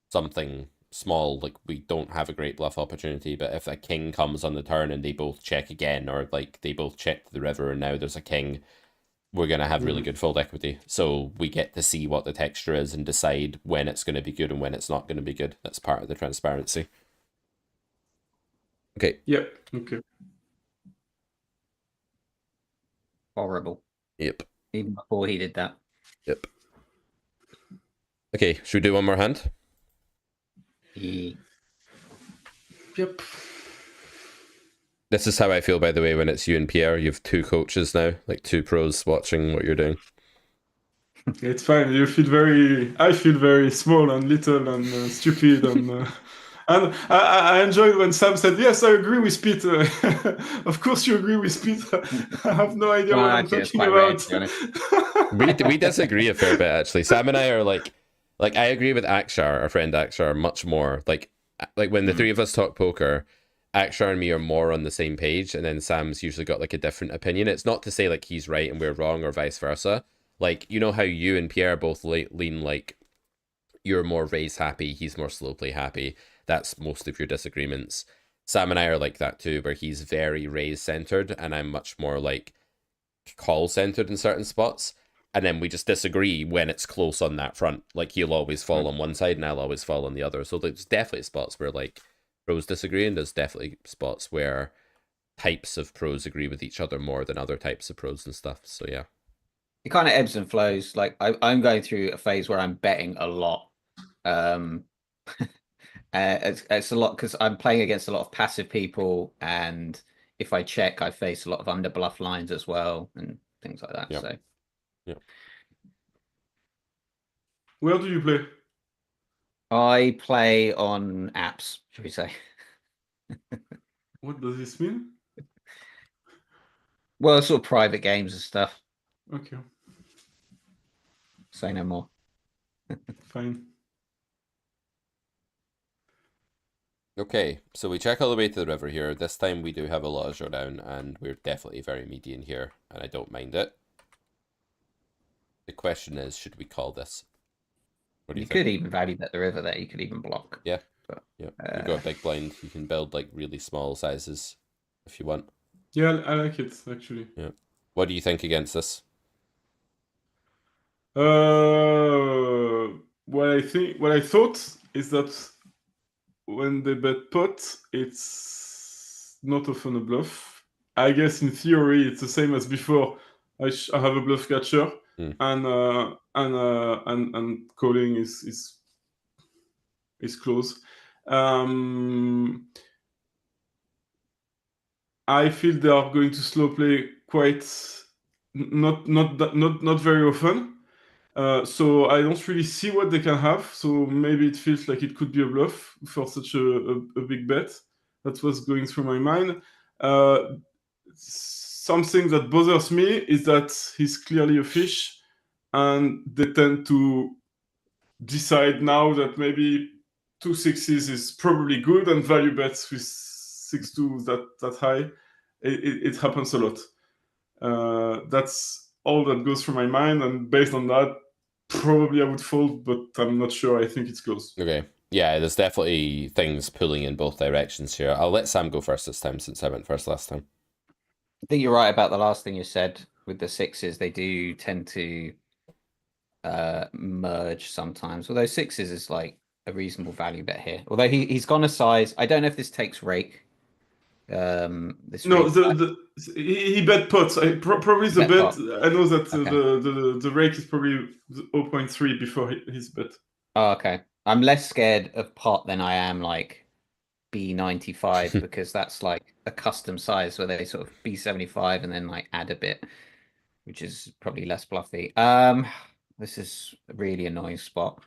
Speaker 1: something small, like we don't have a great bluff opportunity. But if a king comes on the turn and they both check again, or like they both check the river and now there's a king, we're going to have really good fold equity. So we get to see what the texture is and decide when it's going to be good and when it's not going to be good. That's part of the transparency. Okay.
Speaker 2: Yep. Okay.
Speaker 3: Horrible.
Speaker 1: Yep.
Speaker 3: Even before he did that.
Speaker 1: Yep. Okay, should we do one more hand?
Speaker 2: Yep.
Speaker 1: This is how I feel, by the way, when it's you and Pierre. You have 2 coaches now, like 2 pros watching what you're doing.
Speaker 2: It's fine. I feel very small and little and stupid and I enjoyed when Sam said, "Yes, I agree with Pete." Of course, you agree with Pete. I have no idea what I'm talking about.
Speaker 1: We disagree a fair bit, actually. Sam and I are like I agree with Akshar, our friend Akshar, much more. Like when the 3 of us talk poker, Akshar and me are more on the same page, and then Sam's usually got like a different opinion. It's not to say like he's right and we're wrong or vice versa. Like, you know how you and Pierre both lean like you're more raise happy, he's more slow play happy. That's most of your disagreements. Sam and I are like that too, where he's very raise centered and I'm much more like call centered in certain spots. And then we just disagree when it's close on that front. Like he'll always fall on one side and I'll always fall on the other. So there's definitely spots where like pros disagree, and there's definitely spots where types of pros agree with each other more than other types of pros and stuff. So yeah.
Speaker 3: It kind of ebbs and flows. Like I'm going through a phase where I'm betting a lot. It's a lot because I'm playing against a lot of passive people, and if I check, I face a lot of under bluff lines as well and things like that.
Speaker 1: Yep.
Speaker 3: So,
Speaker 1: Yep.
Speaker 2: Where do you play?
Speaker 3: I play on apps, should we say?
Speaker 2: What does this mean?
Speaker 3: Well, sort of private games and stuff.
Speaker 2: Okay.
Speaker 3: Say no more.
Speaker 2: Fine.
Speaker 1: Okay, so we check all the way to the river here. This time we do have a lot of showdown, and we're definitely very median here, and I don't mind it. The question is, should we call this? What do
Speaker 3: You
Speaker 1: you think?
Speaker 3: could even value bet the river there. You could even block.
Speaker 1: Yeah.
Speaker 3: But,
Speaker 1: Yeah. You got a big blind. You can build like really small sizes if you want.
Speaker 2: Yeah, I like it actually.
Speaker 1: Yeah. What do you think against this?
Speaker 2: What I thought is that when they bet pot, it's not often a bluff. I guess in theory it's the same as before. I have a bluff catcher, and calling is close. I feel they are going to slow play quite not very often. So I don't really see what they can have. So maybe it feels like it could be a bluff for such a big bet. That's what's going through my mind. Something that bothers me is that he's clearly a fish, and they tend to decide now that maybe 2 6s is probably good, and value bets with 6-2 that high. It happens a lot. That's all that goes through my mind, and based on that, probably I would fold, but I'm not sure. I think it's close.
Speaker 1: Okay. Yeah, there's definitely things pulling in both directions here. I'll let Sam go first this time since I went first last time.
Speaker 3: I think you're right about the last thing you said with the 6s. They do tend to merge sometimes. Although 6s is like a reasonable value bet here. Although he's gone a size. I don't know if this takes rake. This
Speaker 2: No,
Speaker 3: rake
Speaker 2: he bet pots. Probably the bet.
Speaker 3: pot.
Speaker 2: I know that
Speaker 3: Okay.
Speaker 2: the rake is probably 0.3 before his bet.
Speaker 3: Oh, okay. I'm less scared of pot than I am like B95 because that's like a custom size where they sort of B75 and then like add a bit, which is probably less bluffy. This is a really annoying spot.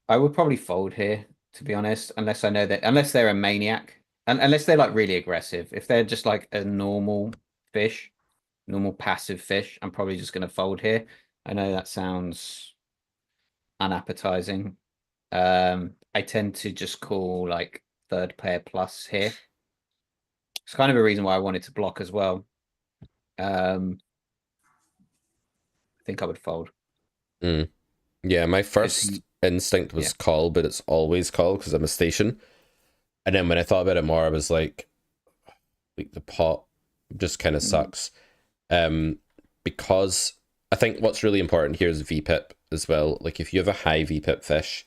Speaker 3: I would probably fold here, to be honest, unless I know that, unless they're a maniac, and unless they're like really aggressive. If they're just like a normal fish, normal passive fish, I'm probably just going to fold here. I know that sounds unappetizing. I tend to just call like third pair plus here. It's kind of a reason why I wanted to block as well. I think I would fold.
Speaker 1: Mm. Yeah, my first instinct was
Speaker 3: yeah.
Speaker 1: call, but it's always call because I'm a station. And then when I thought about it more, I was like the pot just kind of sucks. Because I think what's really important here is VPIP as well. Like if you have a high VPIP fish,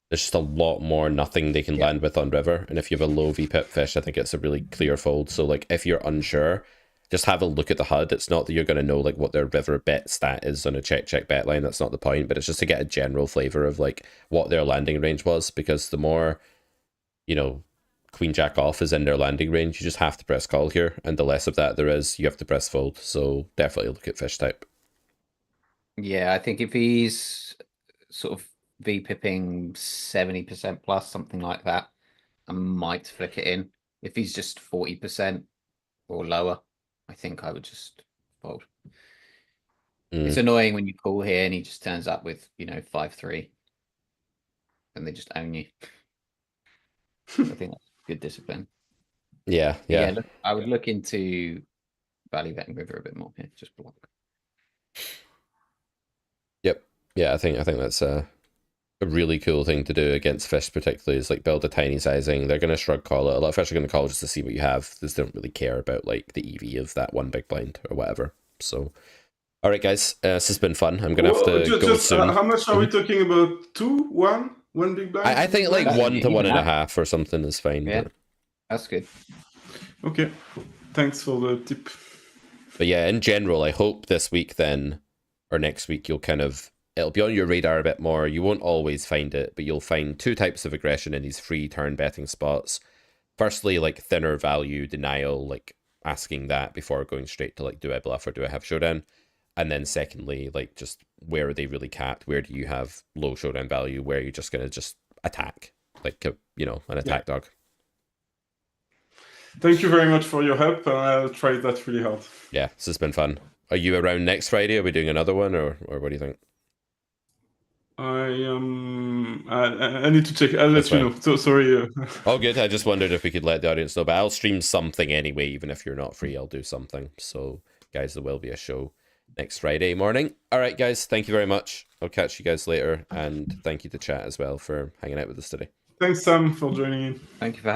Speaker 1: there's just a lot more nothing they can land with on river. And if you have a low VPIP fish, I think it's a really clear fold. So like if you're unsure, just have a look at the HUD. It's not that you're going to know like what their river bet stat is on a check bet line. That's not the point, but it's just to get a general flavor of like what their landing range was, because the more, you know, queen jack off is in their landing range, you just have to press call here, and the less of that there is, you have to press fold. So definitely look at fish type.
Speaker 3: Yeah, I think if he's sort of VPipping 70% plus, something like that, I might flick it in. If he's just 40% or lower, I think I would just fold. It's annoying when you call here and he just turns up with, 5-3 and they just own you. I think that's good discipline.
Speaker 1: Yeah.
Speaker 3: Look, I would look into value betting river a bit more here, just block.
Speaker 1: Yep. Yeah, I think that's a really cool thing to do against fish, particularly, is like build a tiny sizing. They're going to shrug call it. A lot of fish are going to call just to see what you have. They don't really care about like the EV of that one big blind or whatever. So, all right, guys, this has been fun. I'm going to have to go soon.
Speaker 2: How much are we talking about? 2, 1, 1 big blind?
Speaker 1: I think like 1 to 1.5 or something is fine.
Speaker 3: Yeah, that's good.
Speaker 2: Okay, thanks for the tip.
Speaker 1: But yeah, in general, I hope this week then, or next week, you'll kind of, it'll be on your radar a bit more. You won't always find it, but you'll find two types of aggression in these free turn betting spots. Firstly, like thinner value denial, like asking that before going straight to like, do I bluff or do I have showdown? And then secondly, like just where are they really capped? Where do you have low showdown value? Where you're just going to just attack, like, an attack dog.
Speaker 2: Thank you very much for your help, and I'll try that really hard.
Speaker 1: Yeah, this has been fun. Are you around next Friday? Are we doing another one, or what do you think?
Speaker 2: I need to check. I'll let you know. So sorry.
Speaker 1: Oh, good. I just wondered if we could let the audience know, but I'll stream something anyway. Even if you're not free, I'll do something. So, guys, there will be a show next Friday morning. All right, guys. Thank you very much. I'll catch you guys later, and thank you to chat as well for hanging out with us today.
Speaker 2: Thanks, Sam, for joining in.
Speaker 3: Thank you for